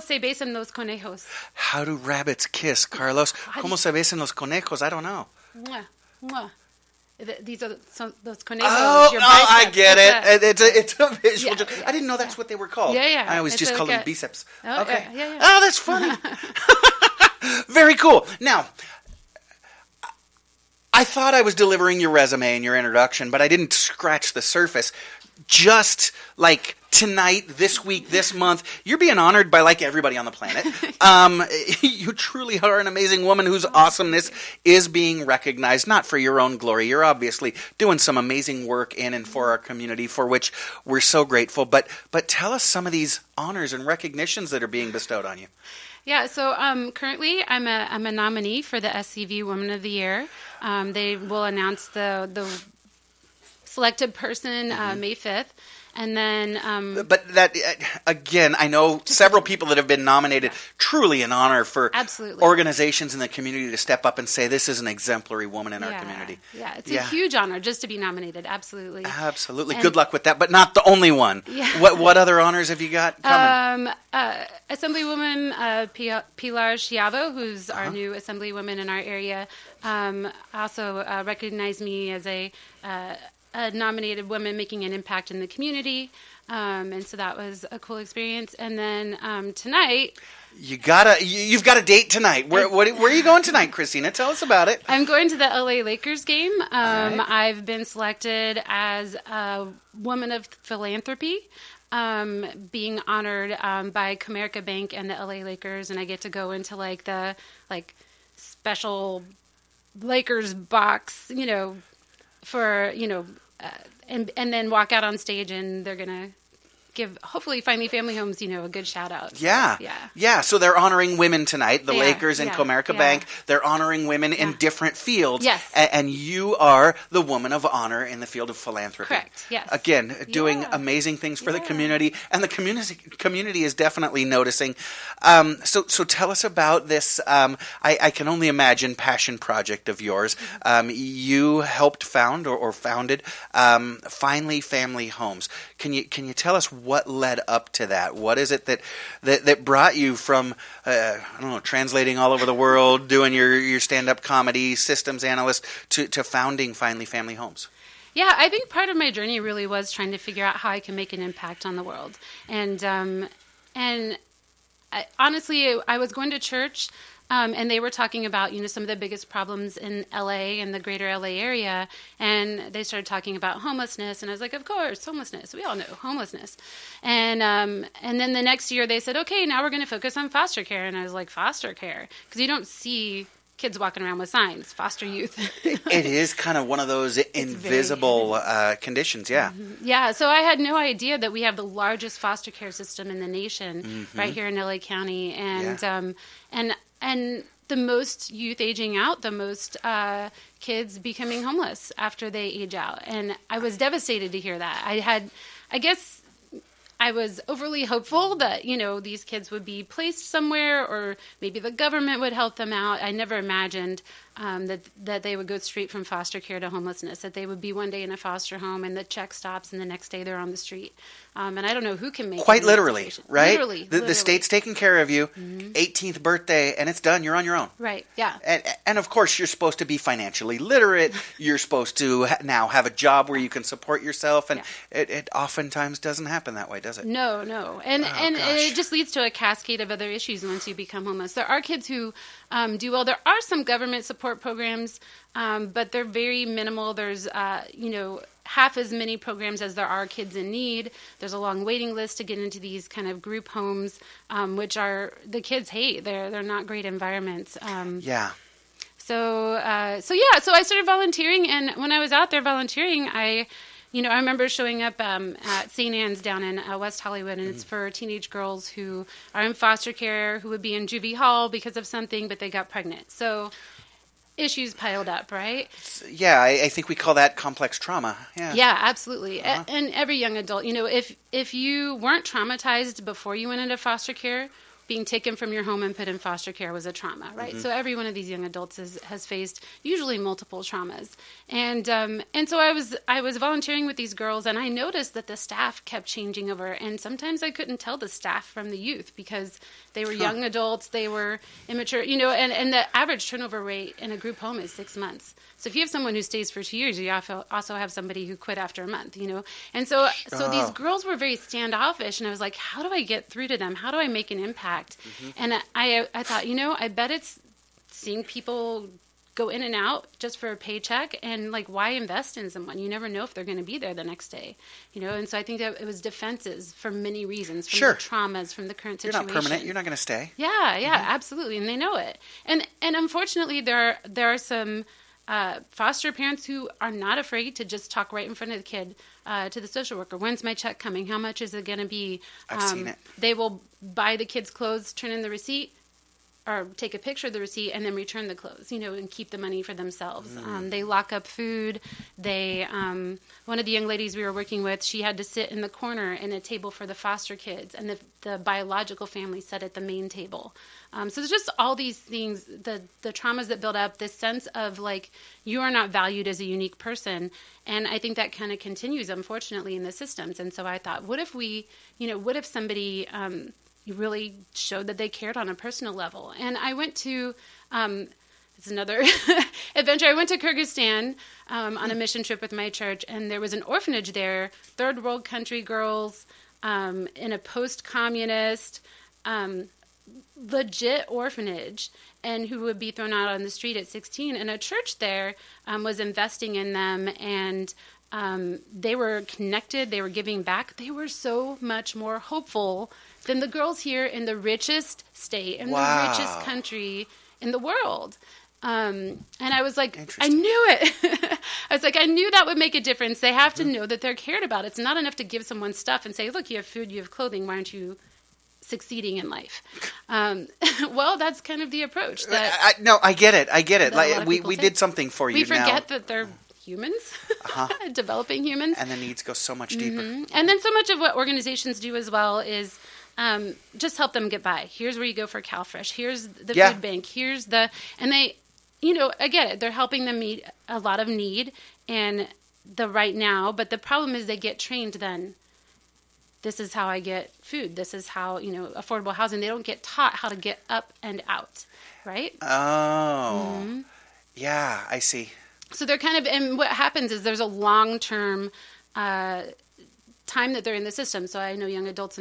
se besan los conejos? How do rabbits kiss, Carlos? ¿Cómo se besan los conejos? I don't know. Mwah, mwah. These are those conejos. I get it. It's a visual joke. Yeah. I didn't know that's what they were called. Yeah. I always just called them biceps. Oh, okay. Yeah. Oh, that's funny. Very cool. Now, I thought I was delivering your resume and your introduction, but I didn't scratch the surface. Just like tonight, this week, this month, you're being honored by like everybody on the planet. You truly are an amazing woman whose awesomeness is being recognized, not for your own glory. You're obviously doing some amazing work in and for our community, for which we're so grateful. But tell us some of these honors and recognitions that are being bestowed on you. Yeah, so currently I'm a nominee for the SCVi Woman of the Year. They will announce the selected person May 5th. And then... but that, again, I know several people that have been nominated. Truly an honor for Absolutely. Organizations in the community to step up and say, this is an exemplary woman in our community. Yeah, it's a huge honor just to be nominated. Absolutely. Absolutely. Good luck with that, but not the only one. Yeah. What other honors have you got coming? Assemblywoman Pilar Chiavo, who's our new Assemblywoman in our area, also recognized me as a nominated woman making an impact in the community, and so that was a cool experience. And then tonight, you've got a date tonight. Where are you going tonight, Christina? Tell us about it. I'm going to the LA Lakers game. Right. I've been selected as a woman of philanthropy, being honored by Comerica Bank and the LA Lakers, and I get to go into the special Lakers box, for and then walk out on stage, and they're gonna give hopefully Finally Family Homes a good shout out. Yeah. So they're honoring women tonight. The Lakers and Comerica Bank. They're honoring women in different fields. Yes. And you are the woman of honor in the field of philanthropy. Correct. Yes. Again, doing amazing things for the community, and the community is definitely noticing. So tell us about this. I can only imagine passion project of yours. You helped found or founded Finally Family Homes. Can you tell us what led up to that? What is it that brought you from translating all over the world, doing your stand-up comedy, systems analyst, to founding Finally Family Homes? Yeah, I think part of my journey really was trying to figure out how I can make an impact on the world. And honestly, I was going to church And they were talking about, some of the biggest problems in LA and the greater LA area. And they started talking about homelessness. And I was like, of course, homelessness. We all know homelessness. And then the next year they said, okay, now we're going to focus on foster care. And I was like, foster care? Because you don't see kids walking around with signs, foster youth. It is kind of one of those invisible conditions, yeah. Yeah, so I had no idea that we have the largest foster care system in the nation right here in LA County. And the most youth aging out, the most kids becoming homeless after they age out. And I was devastated to hear that. I guess I was overly hopeful that, these kids would be placed somewhere or maybe the government would help them out. I never imagined that they would go straight from foster care to homelessness, that they would be one day in a foster home and the check stops and the next day they're on the street. And I don't know who can make quite literally, right? Literally. The state's taking care of you, 18th birthday, and it's done. You're on your own. Right, yeah. And of course, you're supposed to be financially literate. You're supposed to now have a job where you can support yourself, and it oftentimes doesn't happen that way, does it? No. And it just leads to a cascade of other issues once you become homeless. There are kids who do well. There are some government support programs, but they're very minimal. There's, half as many programs as there are kids in need. There's a long waiting list to get into these kind of group homes, which are the kids hate. They're not great environments. So I started volunteering, and when I was out there volunteering, I remember showing up at St. Anne's down in West Hollywood, and it's for teenage girls who are in foster care, who would be in juvie hall because of something, but they got pregnant. So issues piled up, right? Yeah, I think we call that complex trauma. Yeah, absolutely. And every young adult, if you weren't traumatized before you went into foster care, being taken from your home and put in foster care was a trauma, right? So every one of these young adults has faced usually multiple traumas. And so I was volunteering with these girls, and I noticed that the staff kept changing over, and sometimes I couldn't tell the staff from the youth because they were young adults, they were immature, and the average turnover rate in a group home is 6 months. So if you have someone who stays for 2 years, you also have somebody who quit after a month, And so these girls were very standoffish, and I was like, how do I get through to them? How do I make an impact? And I thought, I bet it's seeing people go in and out just for a paycheck, and why invest in someone? You never know if they're going to be there the next day, And so I think that it was defenses for many reasons, from the traumas, from the current situation. You're not permanent. You're not going to stay. Yeah, absolutely, and they know it. And unfortunately, there are some foster parents who are not afraid to just talk right in front of the kid to the social worker. When's my check coming? How much is it going to be? I've seen it. They will buy the kids clothes, turn in the receipt, or take a picture of the receipt and then return the clothes, and keep the money for themselves. They lock up food. One of the young ladies we were working with, she had to sit in the corner in a table for the foster kids, and the biological family sat at the main table. So there's just all these things, the traumas that build up, this sense of you are not valued as a unique person. And I think that kind of continues, unfortunately, in the systems. And so I thought, what if somebody really showed that they cared on a personal level? And I went to, it's another adventure. I went to Kyrgyzstan on a mission trip with my church, and there was an orphanage there, third world country girls in a post-communist, legit orphanage, and who would be thrown out on the street at 16. And a church there was investing in them, and they were connected. They were giving back. They were so much more hopeful than the girls here in the richest state, in the richest country in the world. And I was like, I knew it. I was like, I knew that would make a difference. They have to know that they're cared about. It's not enough to give someone stuff and say, look, you have food, you have clothing. Why aren't you succeeding in life? Well, that's kind of the approach. No, I get it. We did something for you. We forget that they're humans, developing humans. And the needs go so much deeper. And then so much of what organizations do as well is just help them get by. Here's where you go for CalFresh. Here's the food bank. And they, I get it. They're helping them meet a lot of need and the right now. But the problem is they get trained then. This is how I get food. This is how, affordable housing. They don't get taught how to get up and out, right? Oh, yeah, I see. So they're kind of, and what happens is there's a long-term time that they're in the system. So I know young adults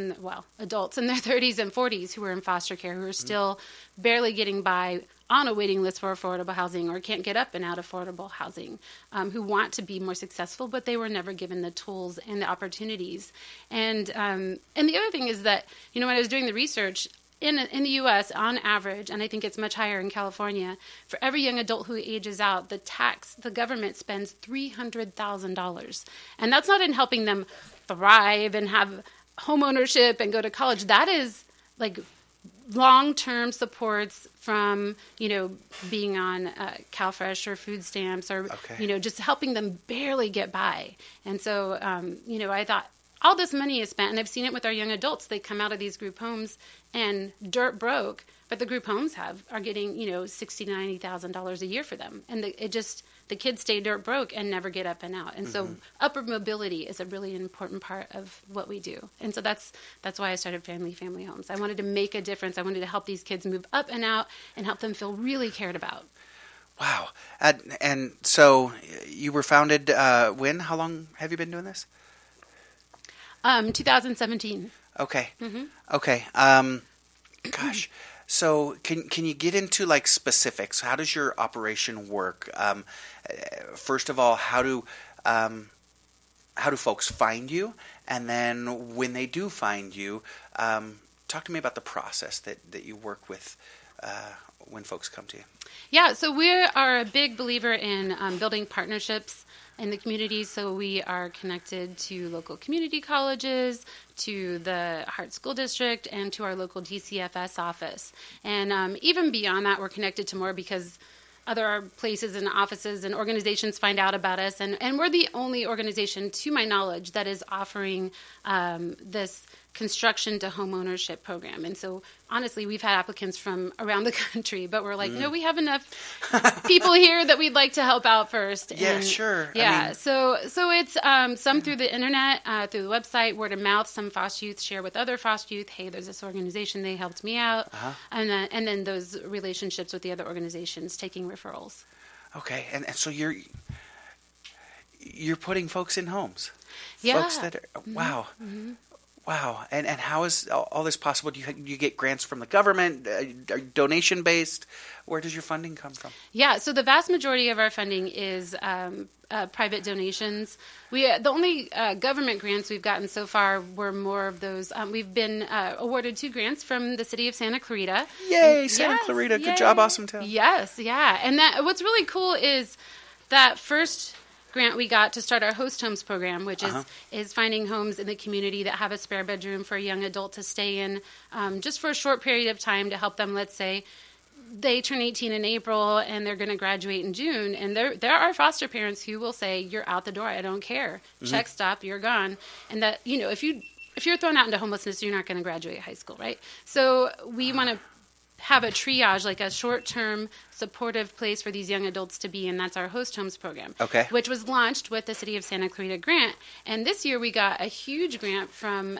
adults in their 30s and 40s who are in foster care, who are still barely getting by on a waiting list for affordable housing, or can't get up and out of affordable housing, who want to be more successful, but they were never given the tools and the opportunities. And the other thing is that, when I was doing the research, in the U.S., on average, and I think it's much higher in California, for every young adult who ages out, the government spends $300,000. And that's not in helping them thrive and have home ownership and go to college. That is like long-term supports from, being on CalFresh or food stamps or, just helping them barely get by. And so, I thought, all this money is spent, and I've seen it with our young adults. They come out of these group homes and dirt broke, but the group homes are getting, $60,000, $90,000 a year for them. And the kids stay dirt broke and never get up and out. And so upward mobility is a really important part of what we do. And so that's why I started Family Homes. I wanted to make a difference. I wanted to help these kids move up and out and help them feel really cared about. Wow. And so you were founded when? How long have you been doing this? 2017. Okay. Okay. Gosh. So can you get into like specifics? How does your operation work? First of all, how do folks find you? And then when they do find you, talk to me about the process that you work with when folks come to you. Yeah, so we are a big believer in building partnerships in the community. So we are connected to local community colleges, to the Hart School District, and to our local DCFS office. And even beyond that, we're connected to more because other places and offices and organizations find out about us. And we're the only organization, to my knowledge, that is offering this construction to home ownership program. And so honestly, we've had applicants from around the country, but we're like, no, we have enough people here that we'd like to help out first. Yeah, and, sure. Yeah. So it's some through the internet, through the website, word of mouth. Some foster youth share with other foster youth. Hey, there's this organization. They helped me out. And then those relationships with the other organizations, taking referrals. Okay. And so you're putting folks in homes. Yeah. Folks that are, wow. Mm-hmm. Wow. And how is all this possible? Do you get grants from the government, donation based? Where does your funding come from? Yeah, so the vast majority of our funding is private donations. The only government grants we've gotten so far were more of those. We've been awarded 2 grants from the city of Santa Clarita. Yay, Santa Clarita. Good job, awesome town. Yes, yeah. And what's really cool is that first grant we got to start our host homes program, which is finding homes in the community that have a spare bedroom for a young adult to stay in just for a short period of time to help them. Let's say they turn 18 in April and they're going to graduate in June, and there are foster parents who will say, you're out the door, I don't care, check stop, you're gone. And that, if you're thrown out into homelessness, you're not going to graduate high school, right? So we want to have a triage, like a short-term supportive place for these young adults to be, and that's our host homes program, which was launched with the City of Santa Clarita grant. And this year we got a huge grant from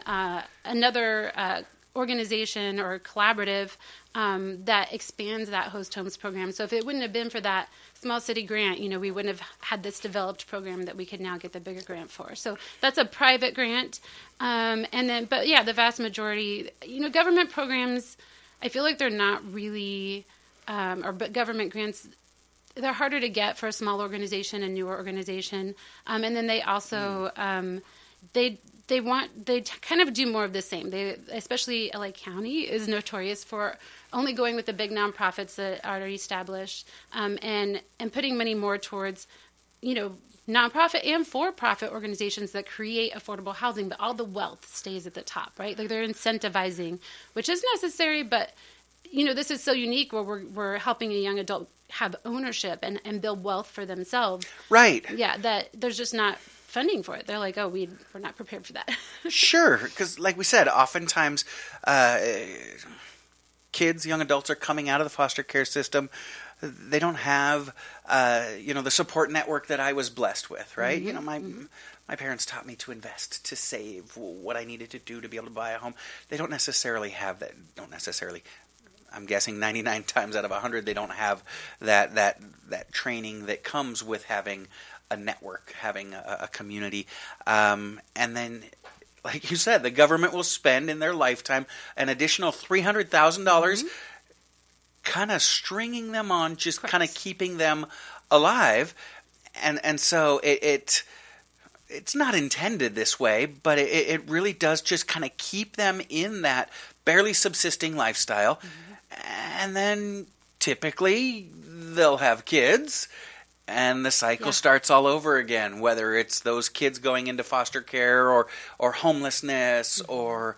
another organization or collaborative that expands that host homes program. So if it wouldn't have been for that small city grant, we wouldn't have had this developed program that we could now get the bigger grant for. So that's a private grant. The vast majority, government programs, I feel like they're not really, government grants, they're harder to get for a small organization, a newer organization. And then they also, they kind of do more of the same. Especially LA County is notorious for only going with the big nonprofits that are already established, and putting money more towards, nonprofit and for-profit organizations that create affordable housing, but all the wealth stays at the top, right? Like they're incentivizing, which is necessary, but this is so unique where we're helping a young adult have ownership and build wealth for themselves. Right. Yeah, that there's just not funding for it. They're like, oh, we're not prepared for that. Sure, because like we said, oftentimes kids, young adults are coming out of the foster care system. They don't have, the support network that I was blessed with, right? My parents taught me to invest, to save, what I needed to do to be able to buy a home. They don't necessarily have that. I'm guessing 99 times out of 100, they don't have that training that comes with having a network, having a community. And then like you said, the government will spend in their lifetime an additional $300,000 kind of stringing them on, just kind of keeping them alive. And so it's not intended this way, but it really does just kind of keep them in that barely subsisting lifestyle. And then typically they'll have kids, and the cycle starts all over again, whether it's those kids going into foster care or homelessness or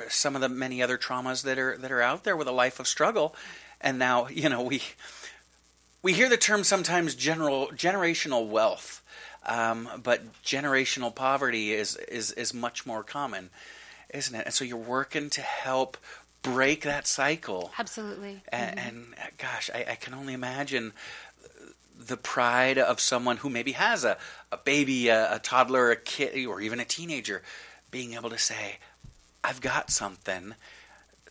some of the many other traumas that are out there with a life of struggle. And now, we hear the term sometimes generational wealth, but generational poverty is much more common, isn't it? And so you're working to help break that cycle. Absolutely. And gosh, I can only imagine the pride of someone who maybe has a baby, a toddler, a kid, or even a teenager, being able to say, I've got something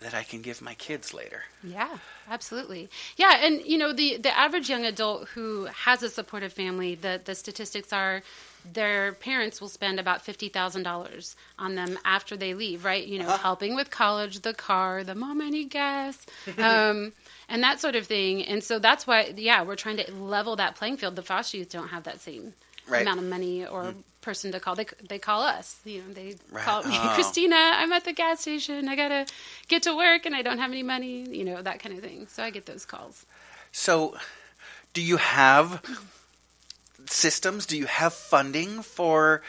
that I can give my kids later. Yeah, absolutely. Yeah, and the average young adult who has a supportive family, the statistics are their parents will spend about $50,000 on them after they leave, right? Helping with college, the car, the mom, I need gas, and that sort of thing. And so that's why, we're trying to level that playing field. The foster youth don't have that same amount of money or person to call. They call us. They call me, Christina, I'm at the gas station. I got to get to work and I don't have any money, that kind of thing. So I get those calls. So do you have systems? Do you have funding for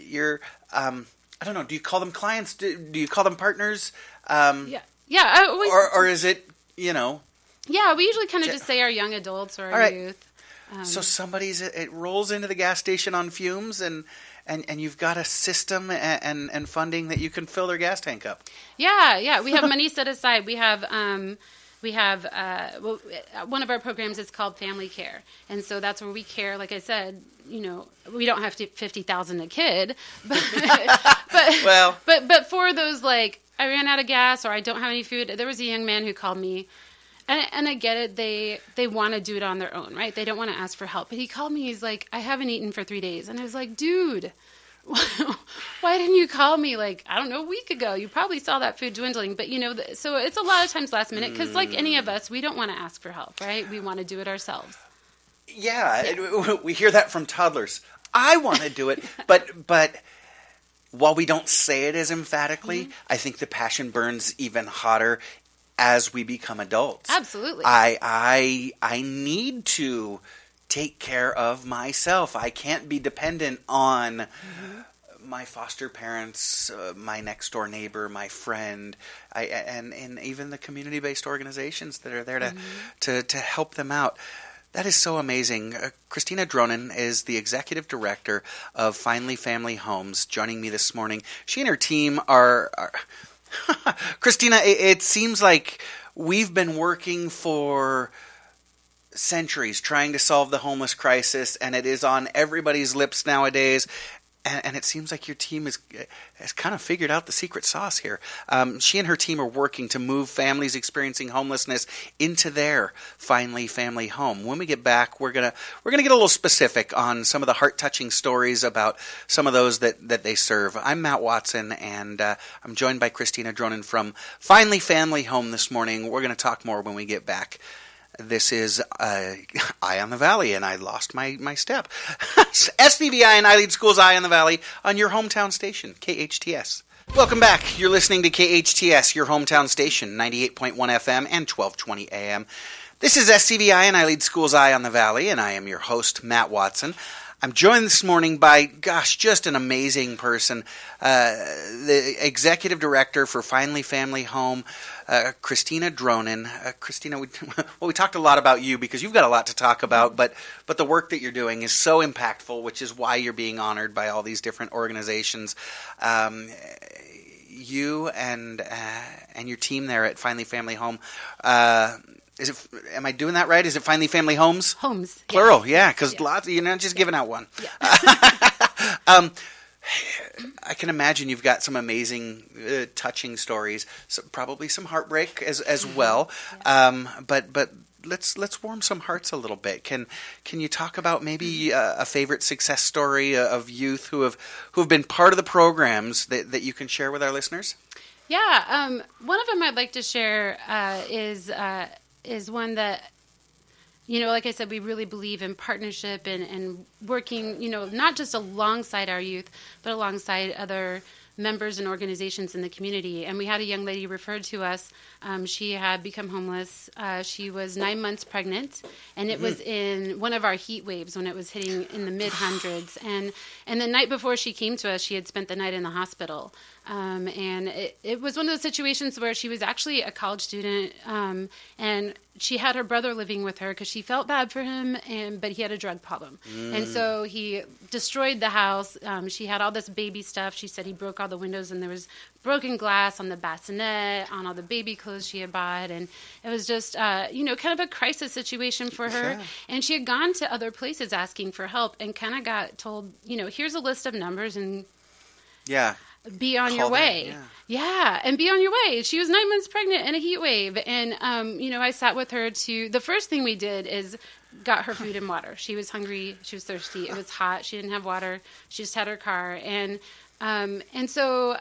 your, I don't know, do you call them clients? Do you call them partners? Yeah. I always, or is it, Yeah, we usually kind of just say our young adults or our youth. So it rolls into the gas station on fumes, and you've got a system and funding that you can fill their gas tank up. Yeah. We have money set aside. We have one of our programs is called Family Care, and so that's where we care. Like I said, we don't have $50,000 a kid, but for those, like, I ran out of gas or I don't have any food. There was a young man who called me. And I get it. They want to do it on their own, right? They don't want to ask for help. But he called me. He's like, I haven't eaten for 3 days. And I was like, dude, why didn't you call me, like, I don't know, a week ago? You probably saw that food dwindling. But, so it's a lot of times last minute. Because like any of us, we don't want to ask for help, right? We want to do it ourselves. Yeah. We hear that from toddlers. I want to do it. But while we don't say it as emphatically, I think the passion burns even hotter as we become adults. Absolutely. I need to take care of myself. I can't be dependent on my foster parents, my next door neighbor, my friend, and even the community-based organizations that are there to help them out. That is so amazing. Christina Dronin is the executive director of Finally Family Homes, joining me this morning. She and her team are Christina, it seems like we've been working for centuries trying to solve the homeless crisis, and it is on everybody's lips nowadays. And it seems like your team has kind of figured out the secret sauce here. She and her team are working to move families experiencing homelessness into their Finally Family Home. When we get back, we're gonna get a little specific on some of the heart-touching stories about some of those that they serve. I'm Matt Watson, and I'm joined by Christina Dronin from Finally Family Home this morning. We're going to talk more when we get back. This is Eye on the Valley, and I lost my step. SCVi and iLead Schools Eye on the Valley on your hometown station, KHTS. Welcome back. You're listening to KHTS, your hometown station, 98.1 FM and 1220 AM. This is SCVi and iLead Schools Eye on the Valley, and I am your host, Matt Watson. I'm joined this morning by, just an amazing person, the executive director for Finally Family Home, Christina Dronin. Christina, we talked a lot about you because you've got a lot to talk about, but the work that you're doing is so impactful, which is why you're being honored by all these different organizations. You and your team there at Finally Family Home. Am I doing that right? Is it Finally Family Homes? Homes. Plural, yes. Because lots, you're not just giving out one. Yeah. I can imagine you've got some amazing, touching stories, so probably some heartbreak as well. Yeah. But let's warm some hearts a little bit. Can you talk about maybe a favorite success story of youth who have been part of the programs that you can share with our listeners? Yeah, one of them I'd like to share is one that, like I said, we really believe in partnership and working, not just alongside our youth, but alongside other members and organizations in the community. And we had a young lady referred to us. She had become homeless. She was 9 months pregnant, and it was in one of our heat waves when it was hitting in the mid-hundreds. And the night before she came to us, she had spent the night in the hospital. And it was one of those situations where she was actually a college student, and she had her brother living with her because she felt bad for him, but he had a drug problem. And so he destroyed the house. She had all this baby stuff. She said he broke all the windows, and there was broken glass on the bassinet, on all the baby clothes she had bought. And it was just, kind of a crisis situation for her. Yeah. And she had gone to other places asking for help and kind of got told, here's a list of numbers and be on your way. Yeah, and be on your way. She was 9 months pregnant in a heat wave. And, I sat with her the first thing we did is got her food and water. She was hungry. She was thirsty. It was hot. She didn't have water. She just had her car. And so,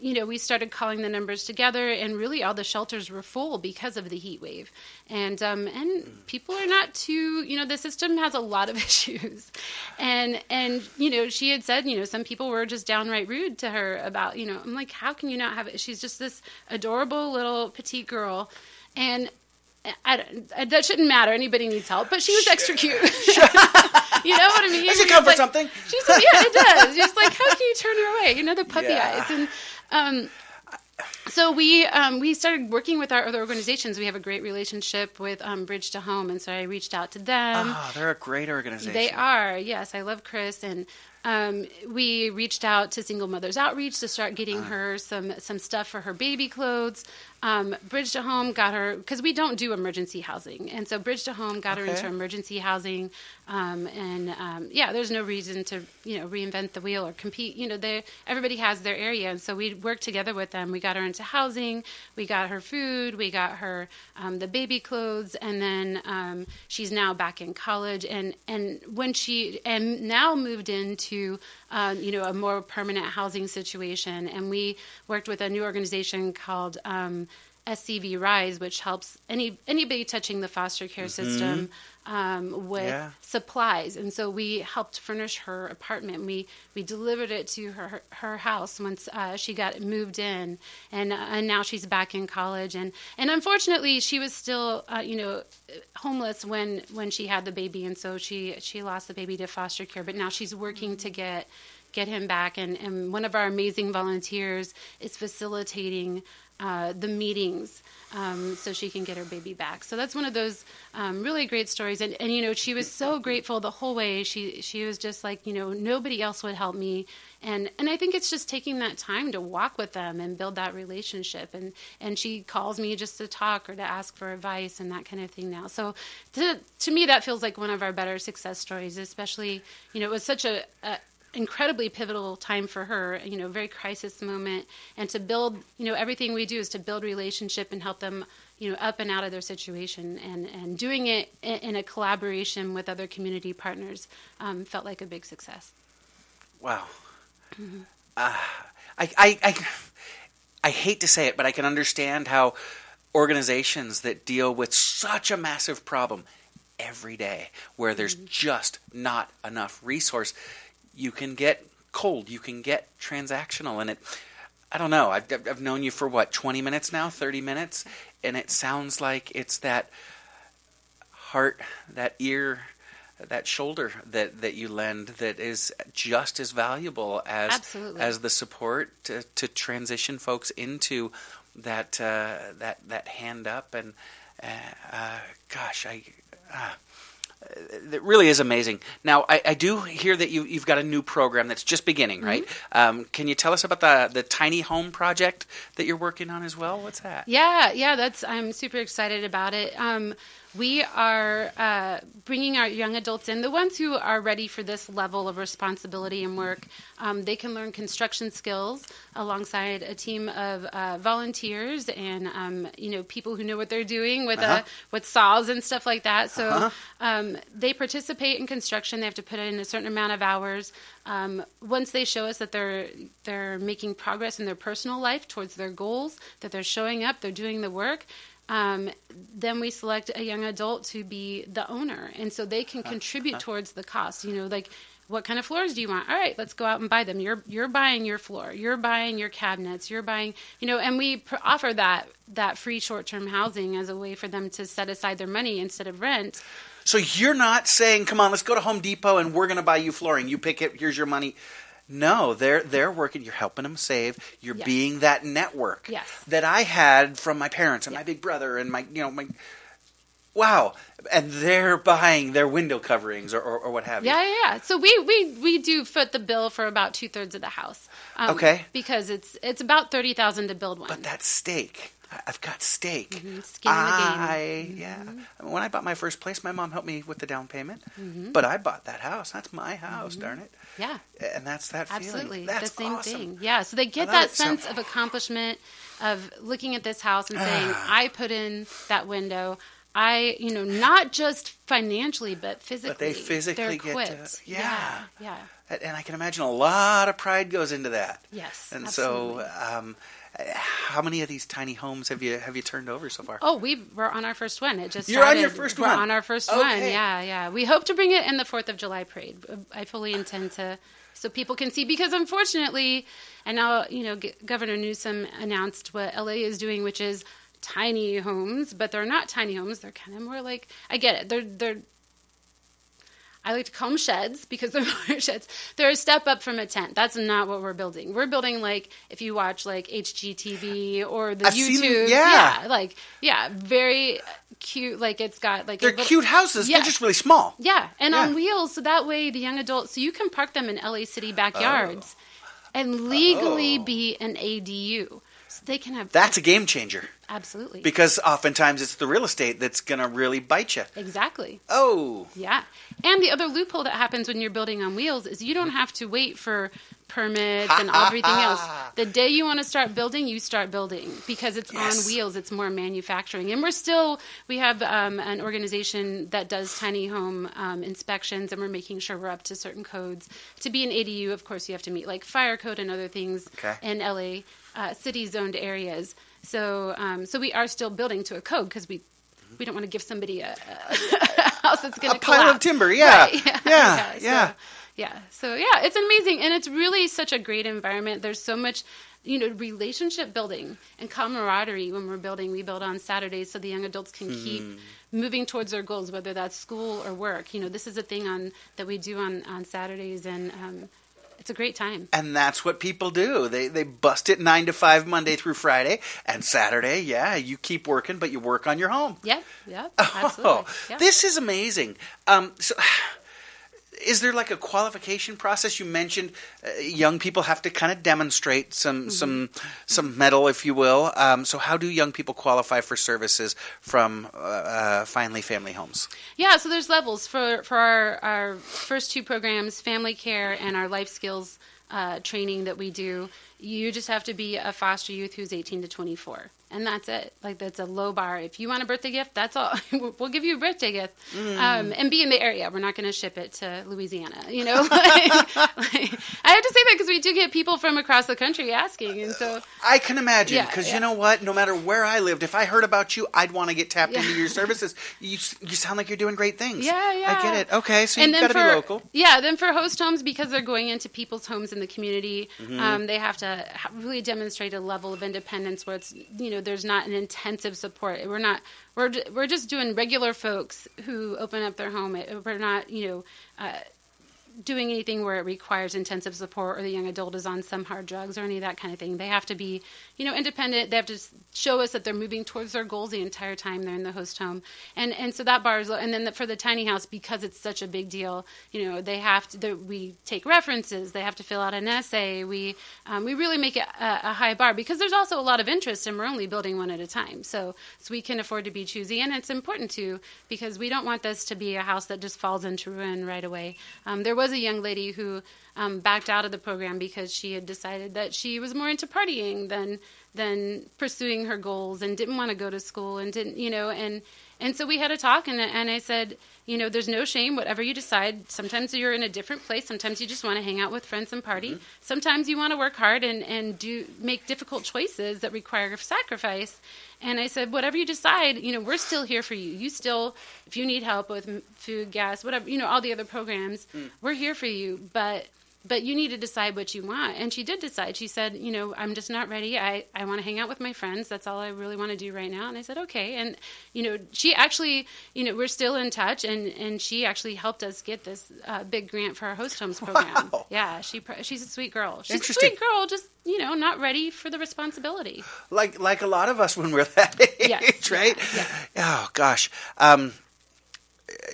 we started calling the numbers together, and really all the shelters were full because of the heat wave. And people are not too, the system has a lot of issues. And she had said, some people were just downright rude to her about, I'm like, how can you not have it? She's just this adorable little petite girl. And that shouldn't matter. Anybody needs help, but she was extra cute. You know what I mean? Does it come for something? She's like, yeah, it does. She's like, how can you turn her away? The puppy eyes. And so we started working with our other organizations. We have a great relationship with Bridge to Home, and so I reached out to them. Oh, they're a great organization. They are. Yes, I love Chris, and we reached out to Single Mothers Outreach to start getting her some stuff for her baby clothes. Bridge to Home got her, because we don't do emergency housing, and so Bridge to Home got her into emergency housing. There's no reason to reinvent the wheel or compete. Everybody has their area, and so we worked together with them. We got her into housing, we got her food, we got her the baby clothes, and then she's now back in college, and when she now moved into a more permanent housing situation, and we worked with a new organization called SCVi, which helps anybody touching the foster care system with supplies. And so we helped furnish her apartment. We delivered it to her house once she got moved in, and now she's back in college. And unfortunately, she was still homeless when she had the baby, and so she lost the baby to foster care. But now she's working to get him back, and one of our amazing volunteers is facilitating the meetings so she can get her baby back. So that's one of those really great stories. And she was so grateful the whole way. She was just like, nobody else would help me. And I think it's just taking that time to walk with them and build that relationship. And she calls me just to talk or to ask for advice and that kind of thing now. So to me, that feels like one of our better success stories, especially, it was such a incredibly pivotal time for her, very crisis moment, and to build, everything we do is to build relationship and help them, up and out of their situation, and doing it in a collaboration with other community partners felt like a big success. Wow. Mm-hmm. I hate to say it, but I can understand how organizations that deal with such a massive problem every day, where there's just not enough resource, you can get cold, you can get transactional, and I don't know, I've known you for 20 minutes now, 30 minutes, and it sounds like it's that heart, that ear, that shoulder that you lend that is just as valuable as the support to transition folks into that hand up, and it really is amazing. Now, I do hear that you've got a new program that's just beginning, right? Mm-hmm. Can you tell us about the tiny home project that you're working on as well? What's that? Yeah, I'm super excited about it. we are bringing our young adults in, the ones who are ready for this level of responsibility and work. They can learn construction skills alongside a team of volunteers and people who know what they're doing with saws and stuff like that. So they participate in construction. They have to put in a certain amount of hours. Once they show us that they're making progress in their personal life towards their goals, that they're showing up, they're doing the work, then we select a young adult to be the owner. And so they can contribute towards the cost. Like, what kind of floors do you want? All right, let's go out and buy them. You're buying your floor. You're buying your cabinets. You're buying, and we offer that free short-term housing as a way for them to set aside their money instead of rent. So you're not saying, come on, let's go to Home Depot and we're going to buy you flooring. You pick it. Here's your money. No, they're working. You're helping them save. You're being that network that I had from my parents and my big brother and my wow. And they're buying their window coverings or what have you. Yeah. So we do foot the bill for about 2/3 of the house. Okay. Because it's about $30,000 to build one. But that's stake. I've got stake. Mm-hmm. Skin in the game. Yeah. When I bought my first place, my mom helped me with the down payment. Mm-hmm. But I bought that house. That's my house, darn it. Yeah. And that's that feeling. Absolutely. That's the same awesome. thing. Yeah. So they get that sense of accomplishment of looking at this house and saying, I put in that window. I, not just financially, but physically. But they physically get to. Yeah. Yeah. And I can imagine a lot of pride goes into that. Yes. And absolutely. so, how many of these tiny homes have you turned over so far? Oh, we're on our first one. It just You're started. on your first one. We're on our first one. Yeah. We hope to bring it in the 4th of July parade. I fully intend to, so people can see, because unfortunately, and now Governor Newsom announced what LA is doing, which is tiny homes, but they're not tiny homes. They're kind of more like, I get it. They're I like to call them sheds because they're more sheds. They're a step up from a tent. That's not what we're building. We're building, like, if you watch like HGTV or the YouTube. Very cute. Like, it's got like they're cute houses. They're just really small. Yeah, and on wheels, so that way the young adults, so you can park them in LA City backyards and legally be an ADU. So they can have. That's a game changer. Absolutely. Because oftentimes it's the real estate that's going to really bite you. Exactly. Oh. Yeah. And the other loophole that happens when you're building on wheels is you don't have to wait for permits and everything else. The day you want to start building, you start building because it's on wheels. It's more manufacturing. And we have an organization that does tiny home inspections, and we're making sure we're up to certain codes. To be an ADU, of course, you have to meet like fire code and other things in LA city-zoned areas. So we are still building to a code because we don't want to give somebody a house that's going to collapse. A pile of timber, So it's amazing, and it's really such a great environment. There's so much, relationship building and camaraderie when we're building. We build on Saturdays so the young adults can keep moving towards their goals, whether that's school or work. This is a thing that we do on Saturdays, and it's a great time. And that's what people do. They bust it 9 to 5 Monday through Friday, and Saturday, you keep working, but you work on your home. Yeah, absolutely. Yeah. This is amazing. So, is there like a qualification process? You mentioned young people have to kind of demonstrate some mettle, if you will. So how do young people qualify for services from Finally Family Homes? Yeah, so there's levels for our first two programs, Family Care and our Life Skills training that we do. You just have to be a foster youth who's 18 to 24. And that's it. Like, that's a low bar. If you want a birthday gift, that's all. We'll give you a birthday gift. And be in the area. We're not going to ship it to Louisiana, I have to say that because we do get people from across the country asking. And so I can imagine, because you know what? No matter where I lived, if I heard about you, I'd want to get tapped into your services. You sound like you're doing great things. Yeah. I get it. Okay, so you've got to be local. Yeah, then for host homes, because they're going into people's homes in the community, they have to really demonstrate a level of independence where it's, there's not an intensive support. We're just doing regular folks who open up their home. We're not, doing anything where it requires intensive support or the young adult is on some hard drugs or any of that kind of thing. They have to be, independent. They have to show us that they're moving towards their goals the entire time they're in the host home. And so that bar is low. And then for the tiny house, because it's such a big deal, they have to, we take references. They have to fill out an essay. We really make it a high bar because there's also a lot of interest and we're only building one at a time. So we can afford to be choosy. And it's important to, because we don't want this to be a house that just falls into ruin right away. There was a young lady who backed out of the program because she had decided that she was more into partying than pursuing her goals and didn't want to go to school and didn't, and so we had a talk and I said, there's no shame, whatever you decide. Sometimes you're in a different place. Sometimes you just want to hang out with friends and party. Mm-hmm. Sometimes you want to work hard and make difficult choices that require sacrifice. And I said, whatever you decide, we're still here for you. You still, if you need help with food, gas, whatever, all the other programs, we're here for you. But you need to decide what you want. And she did decide. She said, I'm just not ready. I want to hang out with my friends. That's all I really want to do right now. And I said, okay. And, she actually, we're still in touch. And she actually helped us get this big grant for our host homes program. Wow. Yeah, she's a sweet girl. She's a sweet girl, just, not ready for the responsibility. Like a lot of us when we're that age, yes. Right? Yeah. Oh, gosh.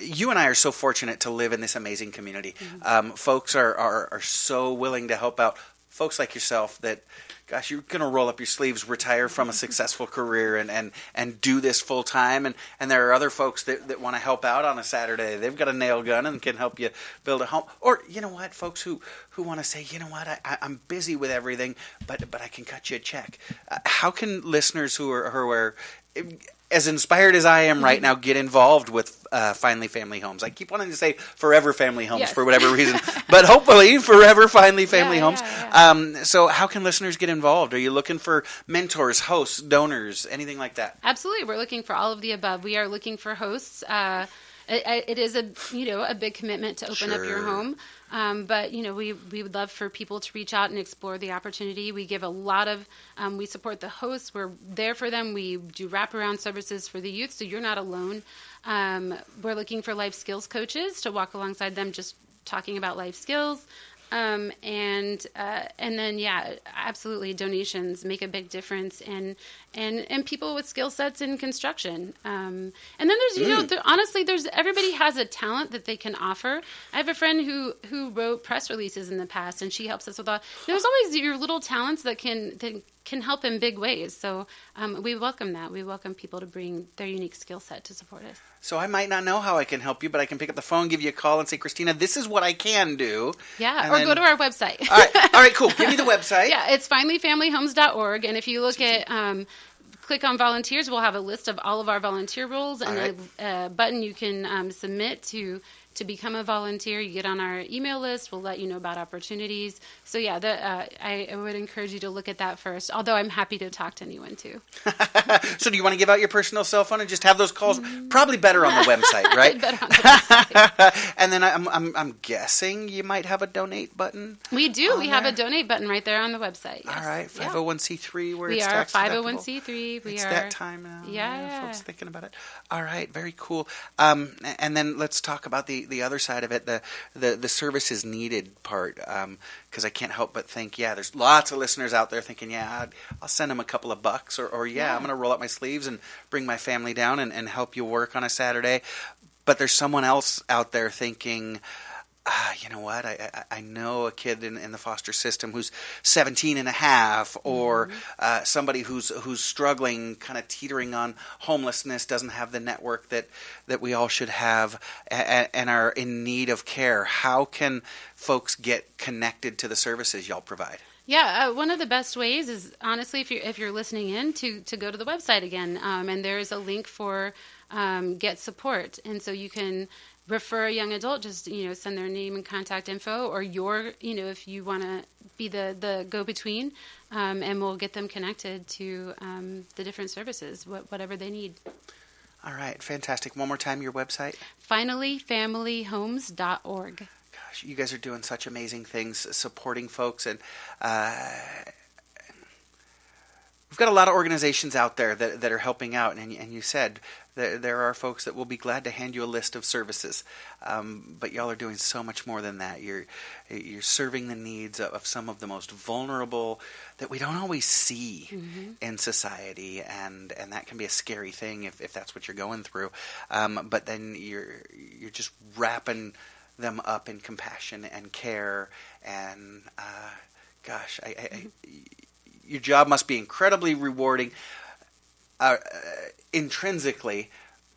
You and I are so fortunate to live in this amazing community. Mm-hmm. Folks are so willing to help out. Folks like yourself that, gosh, you're going to roll up your sleeves, retire from a successful career and do this full time. And there are other folks that want to help out on a Saturday. They've got a nail gun and can help you build a home. Or, folks who want to say, I'm busy with everything, but I can cut you a check. How can listeners who are as inspired as I am right now, get involved with Finally Family Homes? I keep wanting to say Forever Family Homes for whatever reason, but hopefully Forever Finally Family Homes. Yeah. So how can listeners get involved? Are you looking for mentors, hosts, donors, anything like that? Absolutely. We're looking for all of the above. We are looking for hosts. It is a big commitment to open up your home. But, we would love for people to reach out and explore the opportunity. We give a lot of, we support the hosts. We're there for them. We do wraparound services for the youth, so you're not alone. We're looking for life skills coaches to walk alongside them, just talking about life skills. And then, absolutely, donations make a big difference, and people with skill sets in construction. And then there's, honestly, everybody has a talent that they can offer. I have a friend who wrote press releases in the past, and she helps us with all. There's always your little talents that can help in big ways. So we welcome that. We welcome people to bring their unique skill set to support us. So I might not know how I can help you, but I can pick up the phone, give you a call, and say, Christina, this is what I can do. Yeah, or go to our website. All right, cool. Give me the website. Yeah, it's finallyfamilyhomes.org. And if you look at, click on volunteers, we'll have a list of all of our volunteer roles and a button you can submit to become a volunteer. You get on our email list. We'll let you know about opportunities. So I would encourage you to look at that first, although I'm happy to talk to anyone too. So do you want to give out your personal cell phone and just have those calls? Probably better on the website, right? Better on the website. And then I'm guessing you might have a donate button. We do. We have a donate button right there on the website. Yes. All right. 501c3 where we it's are tax 501c3. It's that time now. Yeah. Folks thinking about it. All right. Very cool. And then let's talk about the other side of it, the services needed part, because I can't help but think, there's lots of listeners out there thinking, I'll send them a couple of bucks, or I'm going to roll up my sleeves and bring my family down and help you work on a Saturday. But there's someone else out there thinking, you know what, I know a kid in the foster system who's 17 and a half, or somebody who's struggling, kind of teetering on homelessness, doesn't have the network that we all should have, and are in need of care. How can folks get connected to the services y'all provide? Yeah, one of the best ways is, honestly, if you're listening in, to go to the website again, and there's a link for Get Support, and so you can refer a young adult, just send their name and contact info, or if you want to be the go-between, and we'll get them connected to the different services, whatever they need. All right, fantastic. One more time, your website? finallyfamilyhomes.org. Gosh, you guys are doing such amazing things, supporting folks, and we've got a lot of organizations out there that are helping out, and you said there are folks that will be glad to hand you a list of services, but y'all are doing so much more than that. You're serving the needs of some of the most vulnerable that we don't always see in society, and that can be a scary thing if that's what you're going through. But then you're just wrapping them up in compassion and care, and gosh, your job must be incredibly rewarding intrinsically,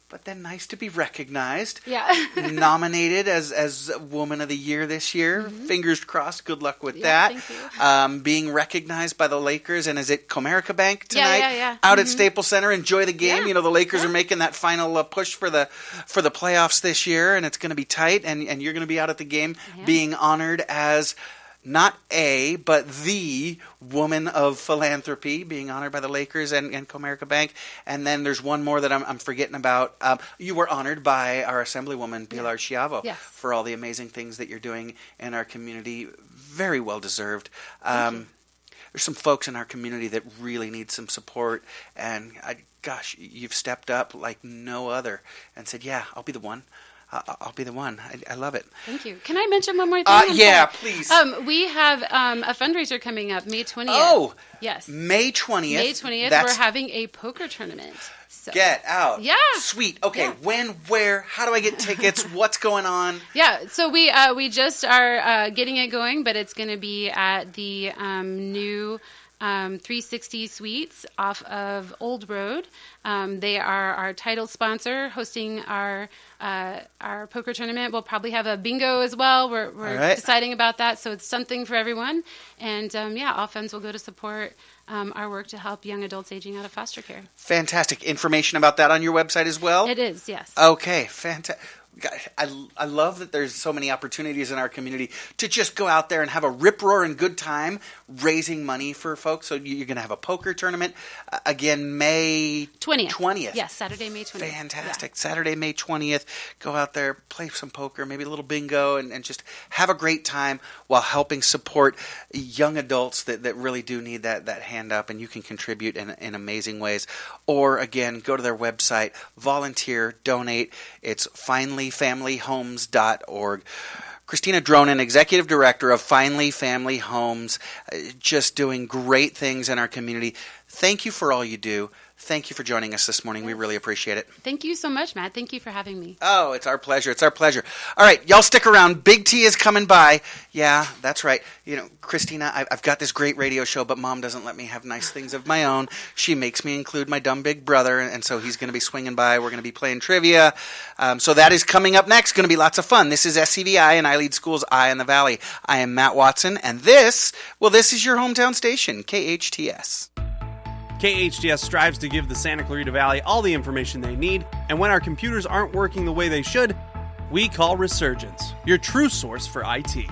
but then nice to be recognized. Yeah. Nominated as Woman of the Year this year. Fingers crossed. Good luck with that. Thank you. Being recognized by the Lakers, and is it Comerica Bank tonight? Yeah. Out at Staples Center. Enjoy the game. Yeah. You know, the Lakers are making that final push for the playoffs this year, and it's going to be tight, and you're going to be out at the game being honored as not a, but the Woman of Philanthropy, being honored by the Lakers and Comerica Bank. And then there's one more that I'm forgetting about. You were honored by our Assemblywoman, Pilar Schiavo, for all the amazing things that you're doing in our community. Very well deserved. There's some folks in our community that really need some support. And, gosh, you've stepped up like no other and said, yeah, I'll be the one. I'll be the one. I love it. Thank you. Can I mention one more thing? Yeah, please. We have a fundraiser coming up May 20th. Oh, yes. May 20th. May 20th. We're having a poker tournament. So. Get out. Yeah. Sweet. Okay. When, where, how do I get tickets? What's going on? Yeah. So we just are getting it going, but it's going to be at the new 360 Suites off of Old Road. They are our title sponsor, hosting our poker tournament. We'll probably have a bingo as well. We're deciding about that, so it's something for everyone. And all funds will go to support our work to help young adults aging out of foster care. Fantastic. Information about that on your website as well? It is, yes. Okay, fantastic. I love that there's so many opportunities in our community to just go out there and have a rip-roaring good time raising money for folks. So you're going to have a poker tournament, again, May 20th. Yes, Saturday, May 20th. Fantastic. Yeah. Saturday, May 20th. Go out there, play some poker, maybe a little bingo, and just have a great time while helping support young adults that really do need that hand up, and you can contribute in amazing ways. Or, again, go to their website, volunteer, donate. It's finallyfamilyhomes.org. Christina Dronin, Executive Director of Finally Family Homes, just doing great things in our community. Thank you for all you do. Thank you for joining us this morning. We really appreciate it. Thank you so much, Matt. Thank you for having me. Oh, it's our pleasure. It's our pleasure. All right, y'all stick around. Big T is coming by. Yeah, that's right. You know, Christina, I've got this great radio show, but Mom doesn't let me have nice things of my own. She makes me include my dumb big brother, and so he's going to be swinging by. We're going to be playing trivia. So that is coming up next. Going to be lots of fun. This is SCVi and iLead Schools, Eye in the Valley. I am Matt Watson, and this is your hometown station, KHTS. KHTS strives to give the Santa Clarita Valley all the information they need, and when our computers aren't working the way they should, we call Resurgence, your true source for IT.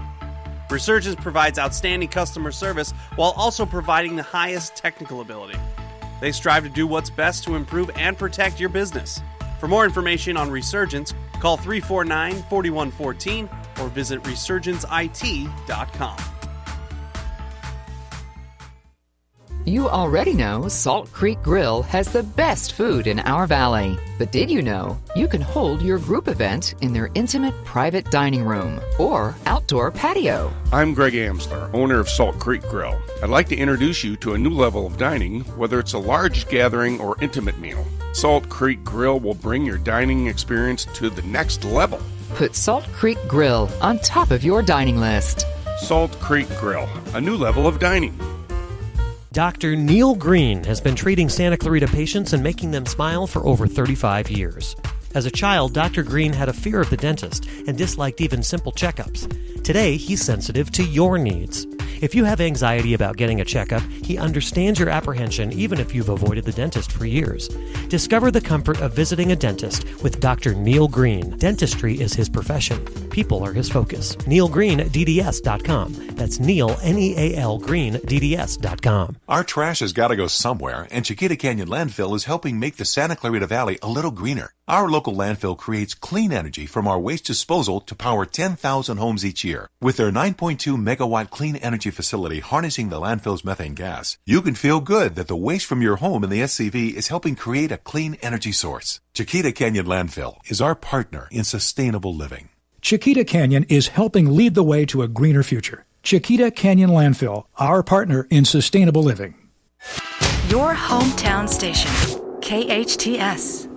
Resurgence provides outstanding customer service while also providing the highest technical ability. They strive to do what's best to improve and protect your business. For more information on Resurgence, call 349-4114 or visit resurgenceit.com. You already know Salt Creek Grill has the best food in our valley. But did you know you can hold your group event in their intimate private dining room or outdoor patio? I'm Greg Amsler, owner of Salt Creek Grill. I'd like to introduce you to a new level of dining, whether it's a large gathering or intimate meal. Salt Creek Grill will bring your dining experience to the next level. Put Salt Creek Grill on top of your dining list. Salt Creek Grill, a new level of dining. Dr. Neil Green has been treating Santa Clarita patients and making them smile for over 35 years. As a child, Dr. Green had a fear of the dentist and disliked even simple checkups. Today, he's sensitive to your needs. If you have anxiety about getting a checkup, he understands your apprehension even if you've avoided the dentist for years. Discover the comfort of visiting a dentist with Dr. Neil Green. Dentistry is his profession. People are his focus. NeilGreenDDS.com. That's Neil, N-E-A-L, GreenDDS.com. Our trash has got to go somewhere, and Chiquita Canyon Landfill is helping make the Santa Clarita Valley a little greener. Our local landfill creates clean energy from our waste disposal to power 10,000 homes each year. With their 9.2 megawatt clean energy facility harnessing the landfill's methane gas, you can feel good that the waste from your home in the SCV is helping create a clean energy source. Chiquita Canyon Landfill is our partner in sustainable living. Chiquita Canyon is helping lead the way to a greener future. Chiquita Canyon Landfill, our partner in sustainable living. Your hometown station, KHTS.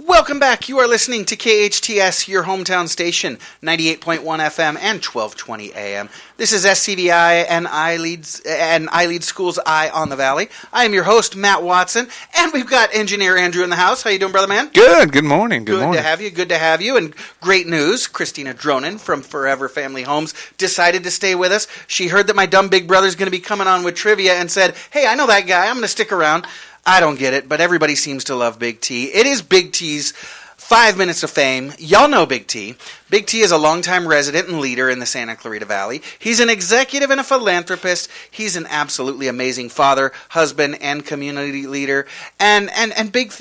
Welcome back. You are listening to KHTS, your hometown station, 98.1 FM and 1220 AM. This is SCVi and iLead Schools Eye on the Valley. I am your host, Matt Watson, and we've got engineer Andrew in the house. How you doing, brother man? Good. Good morning. Good to have you. Good to have you. And great news, Christina Dronin from Forever Family Homes decided to stay with us. She heard that my dumb big brother's going to be coming on with trivia and said, hey, I know that guy. I'm going to stick around. I don't get it, but everybody seems to love Big T. It is Big T's 5 minutes of fame. Y'all know Big T. Big T is a longtime resident and leader in the Santa Clarita Valley. He's an executive and a philanthropist. He's an absolutely amazing father, husband, and community leader. And Big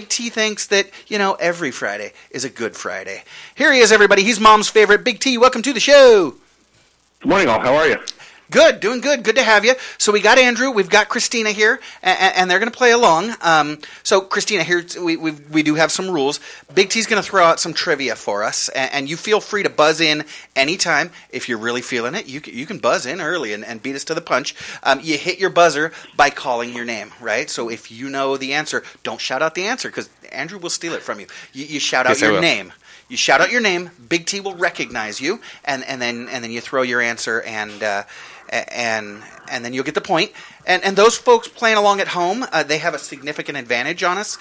T thinks that, every Friday is a good Friday. Here he is, everybody. He's Mom's favorite. Big T, welcome to the show. Good morning, all. How are you? Good, doing good. Good to have you. So we got Andrew, we've got Christina here, and they're going to play along. So Christina, here we do have some rules. Big T's going to throw out some trivia for us, and you feel free to buzz in anytime. If you're really feeling it, you can buzz in early and beat us to the punch. You hit your buzzer by calling your name, right? So if you know the answer, don't shout out the answer because Andrew will steal it from you. You shout out your name. You shout out your name. Big T will recognize you, and then you throw your answer and then you'll get the point. And those folks playing along at home, they have a significant advantage on us.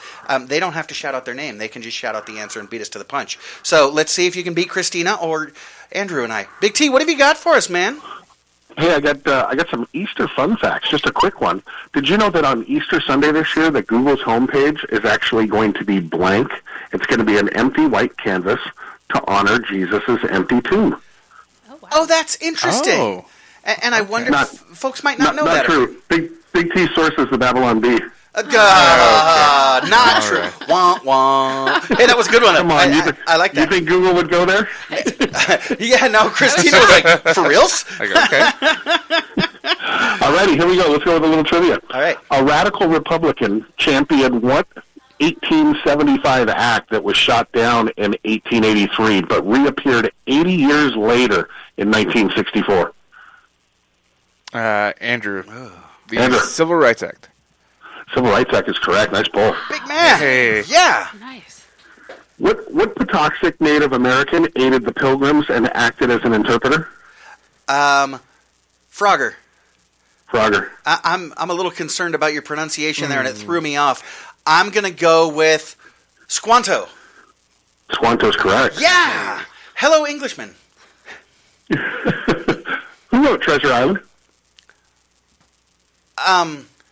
They don't have to shout out their name. They can just shout out the answer and beat us to the punch. So let's see if you can beat Christina or Andrew and I. Big T, what have you got for us, man? Hey, I got some Easter fun facts. Just a quick one. Did you know that on Easter Sunday this year, that Google's homepage is actually going to be blank? It's going to be an empty white canvas to honor Jesus' empty tomb. Oh, wow. Oh, that's interesting. Oh. And I wonder if folks might not know that. Not true. Big T source is the Babylon Bee. Not true. Right. Wah, wah. Hey, that was a good one. Come on, I like that. You think Google would go there? Yeah, no, Christina was like, for reals? I go, okay. Alrighty, here we go. Let's go with a little trivia. All right. A radical Republican championed what 1875 act that was shot down in 1883, but reappeared 80 years later in 1964? Andrew. The Civil Rights Act. Civil Rights Act is correct. Nice pull. Big man. Hey. Yeah. Nice. What Patuxent Native American aided the Pilgrims and acted as an interpreter? Frogger. Frogger. I'm a little concerned about your pronunciation there, and it threw me off. I'm going to go with Squanto. Squanto's correct. Yeah. Hello, Englishman. Who wrote Treasure Island?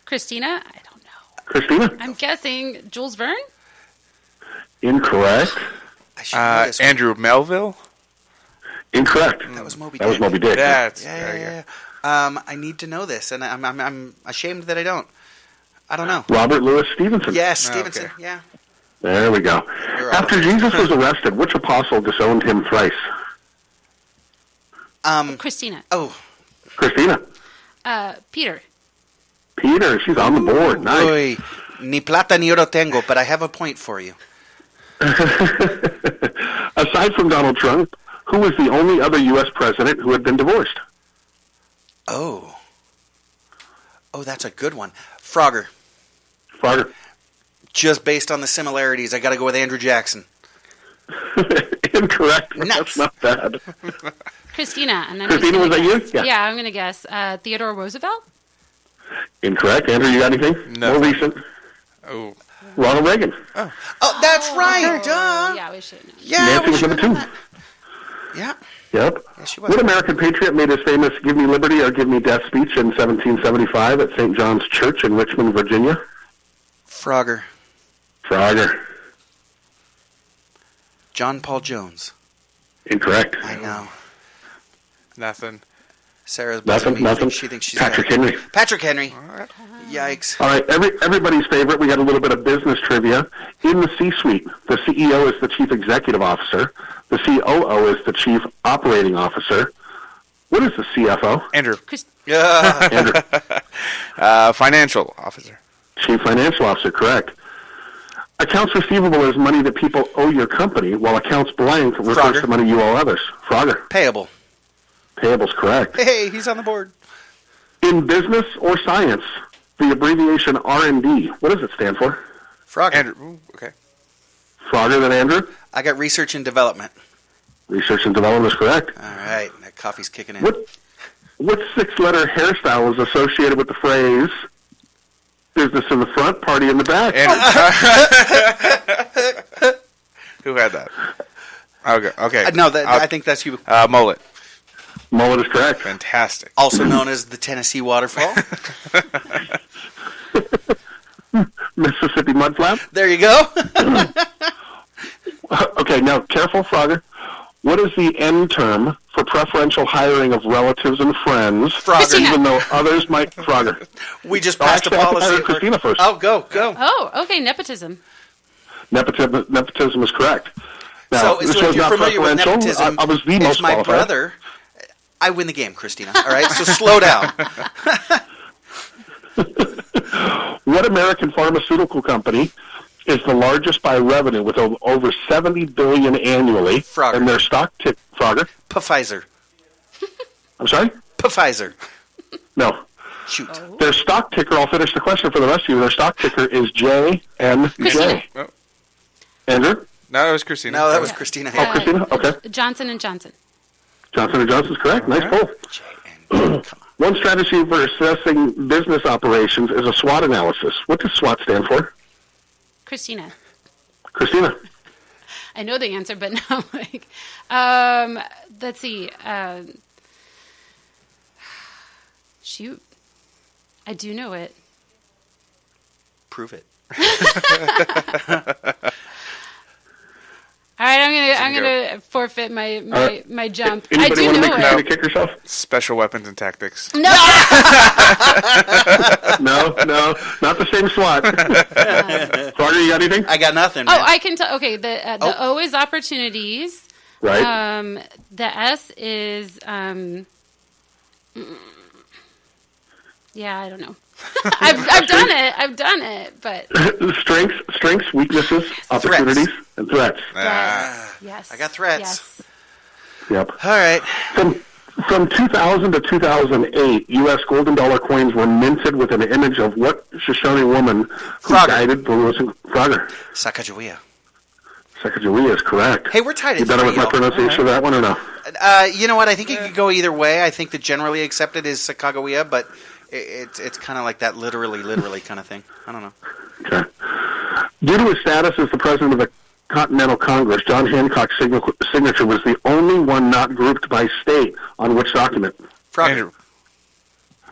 Christina? I don't know. Christina? I'm guessing Jules Verne? Incorrect. I should know this one. Andrew Melville? Incorrect. That was Moby Dick. That was Moby Dick. That's Yeah. I need to know this, and I'm ashamed that I don't. I don't know. Robert Louis Stevenson. Yes, Stevenson. Okay. Yeah. There we go. After Jesus was arrested, which apostle disowned him thrice? Christina. Oh. Christina. Peter. Peter, she's on the board. Nice. Boy, ni plata ni oro tengo, but I have a point for you. Aside from Donald Trump, who was the only other U.S. president who had been divorced? Oh, that's a good one. Frogger. Frogger. Just based on the similarities, I got to go with Andrew Jackson. Incorrect. Nuts. That's not bad. Christina. And then Christina, was that you? Yeah, I'm going to guess Theodore Roosevelt? Incorrect. Andrew, you got anything? No. More recent. Oh. Ronald Reagan. Oh, that's right. Duh. Yeah, we should know. Yeah, Nancy was number 2. Yeah. Yep. Yeah, she was. What American patriot made his famous "Give Me Liberty or Give Me Death" speech in 1775 at St. John's Church in Richmond, Virginia? Frogger. Frogger. John Paul Jones. Incorrect. I know. Nothing. Sarah's Nothing. She thinks she's Patrick Henry. Patrick Henry. Yikes. All right, everybody's favorite. We got a little bit of business trivia. In the C-suite, the CEO is the chief executive officer. The COO is the chief operating officer. What is the CFO? Andrew. Andrew. Financial officer. Chief financial officer, correct. Accounts receivable is money that people owe your company, while accounts blank refers to money you owe others. Frogger. Payable. Payable's correct. Hey, he's on the board. In business or science, the abbreviation R&D, what does it stand for? Frogger. Andrew. Ooh, okay. Frogger than Andrew? I got research and development. Research and development is correct. All right, that coffee's kicking in. What six-letter hairstyle is associated with the phrase business in the front, party in the back? Who had that? Okay. No, I think that's you. Mullet. Mullet is correct. Fantastic. Also known as the Tennessee Waterfall. Mississippi Mudflap. There you go. Okay, now careful, Frogger. What is the end term for preferential hiring of relatives and friends, Frogger. even though others might... Frogger. We just passed a policy. I heard Christina first. Oh, go. Oh, okay, nepotism. Nepotism is correct. Now, So if you're familiar with nepotism, I was the most my qualified. brother. I win the game, Christina. All right, so slow down. What American pharmaceutical company is the largest by revenue with over $70 billion annually? Frogger. And their stock ticker... Frogger? Pfizer. I'm sorry? Pfizer. No. Shoot. Their stock ticker, I'll finish the question for the rest of you. Their stock ticker is JNJ. Oh. Andrew? No, it was Christina. No, that was Christina. Oh, Christina? Okay. Johnson & Johnson. Johnson & Johnson's correct. Nice pull. One strategy for assessing business operations is a SWOT analysis. What does SWOT stand for? Christina. Christina? I know the answer, but now, let's see. Shoot. I do know it. Prove it. All right, I'm gonna forfeit my jump. I Anybody do want to know make Christina it. kick herself? Special weapons and tactics. No. No, not the same SWOT. Frogger, you got anything? I got nothing. Oh, Man. I can tell. Okay, the O is opportunities. Right. The S is yeah, I don't know. I've done it, but Strengths, weaknesses, opportunities, and threats. yes. I got threats. Yes. Yep. All right. From 2000 to 2008, U.S. golden dollar coins were minted with an image of what Shoshone woman who guided the Lewis and Frogger? Sacagawea. Sacagawea is correct. Hey, we're tied at You better with my pronunciation of that one or no? You know what? I think it could go either way. I think the generally accepted is Sacagawea, but it's kind of like that literally kind of thing. I don't know. Okay. Due to his status as the president of the Continental Congress, John Hancock's signature was the only one not grouped by state on which document? Frogger.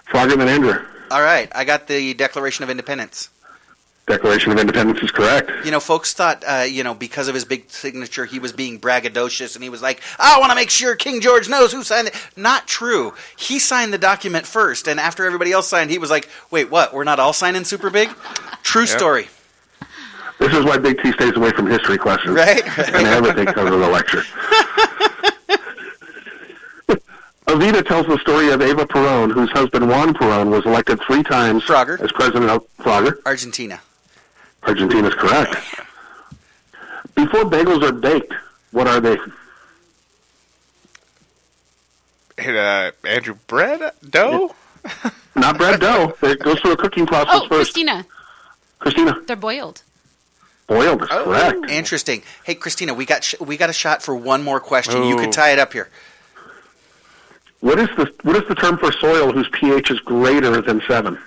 Frogger than Andrew. All right. I got the Declaration of Independence. Declaration of Independence is correct. You know, folks thought, because of his big signature, he was being braggadocious, and he was like, I want to make sure King George knows who signed it. Not true. He signed the document first, and after everybody else signed, he was like, wait, what? We're not all signing super big? True story. This is why Big T stays away from history questions. Right. And everything comes in the lecture. Avita tells the story of Eva Perón, whose husband Juan Perón was elected 3 times as president of Frogger. Argentina. Argentina's correct. Before bagels are baked, what are they? Andrew, bread? Dough? Not bread dough. It goes through a cooking process first. Christina. They're boiled. Boiled is correct. Interesting. Hey, Christina, we got a shot for one more question. You could tie it up here. What is the term for soil whose pH is greater than 7?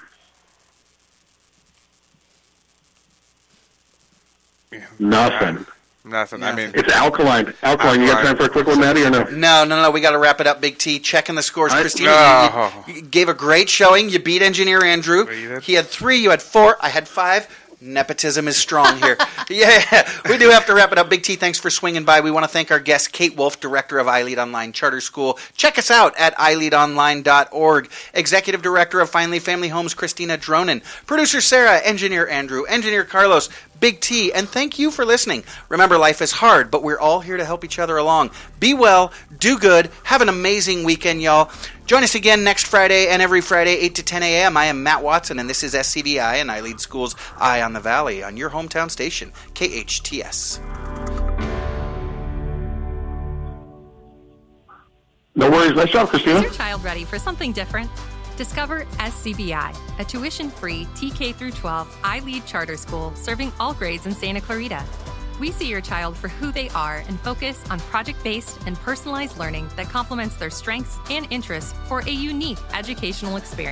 Nothing. I mean, it's alkaline. Alkaline. You got time for a quick one, Maddie, or no? No. We got to wrap it up, Big T. Checking the scores. Christina, you gave a great showing. You beat Engineer Andrew. He had 3. You had 4. I had 5. Nepotism is strong here. Yeah, we do have to wrap it up. Big T, thanks for swinging by. We want to thank our guest, Kate Wolf, Director of iLead Online Charter School. Check us out at iLeadOnline.org. Executive Director of Finally Family Homes, Christina Dronin. Producer Sarah, Engineer Andrew, Engineer Carlos, Big T, and thank you for listening. Remember, life is hard, but we're all here to help each other along. Be well, do good, have an amazing weekend, y'all. Join us again next Friday and every Friday, 8 to 10 a.m. I am Matt Watson, and this is SCVi and iLead Schools Eye on the Valley on your hometown station, KHTS. No worries. Nice job, Christina. Is your child ready for something different? Discover SCVi, a tuition-free TK through 12 iLead charter school serving all grades in Santa Clarita. We see your child for who they are and focus on project-based and personalized learning that complements their strengths and interests for a unique educational experience.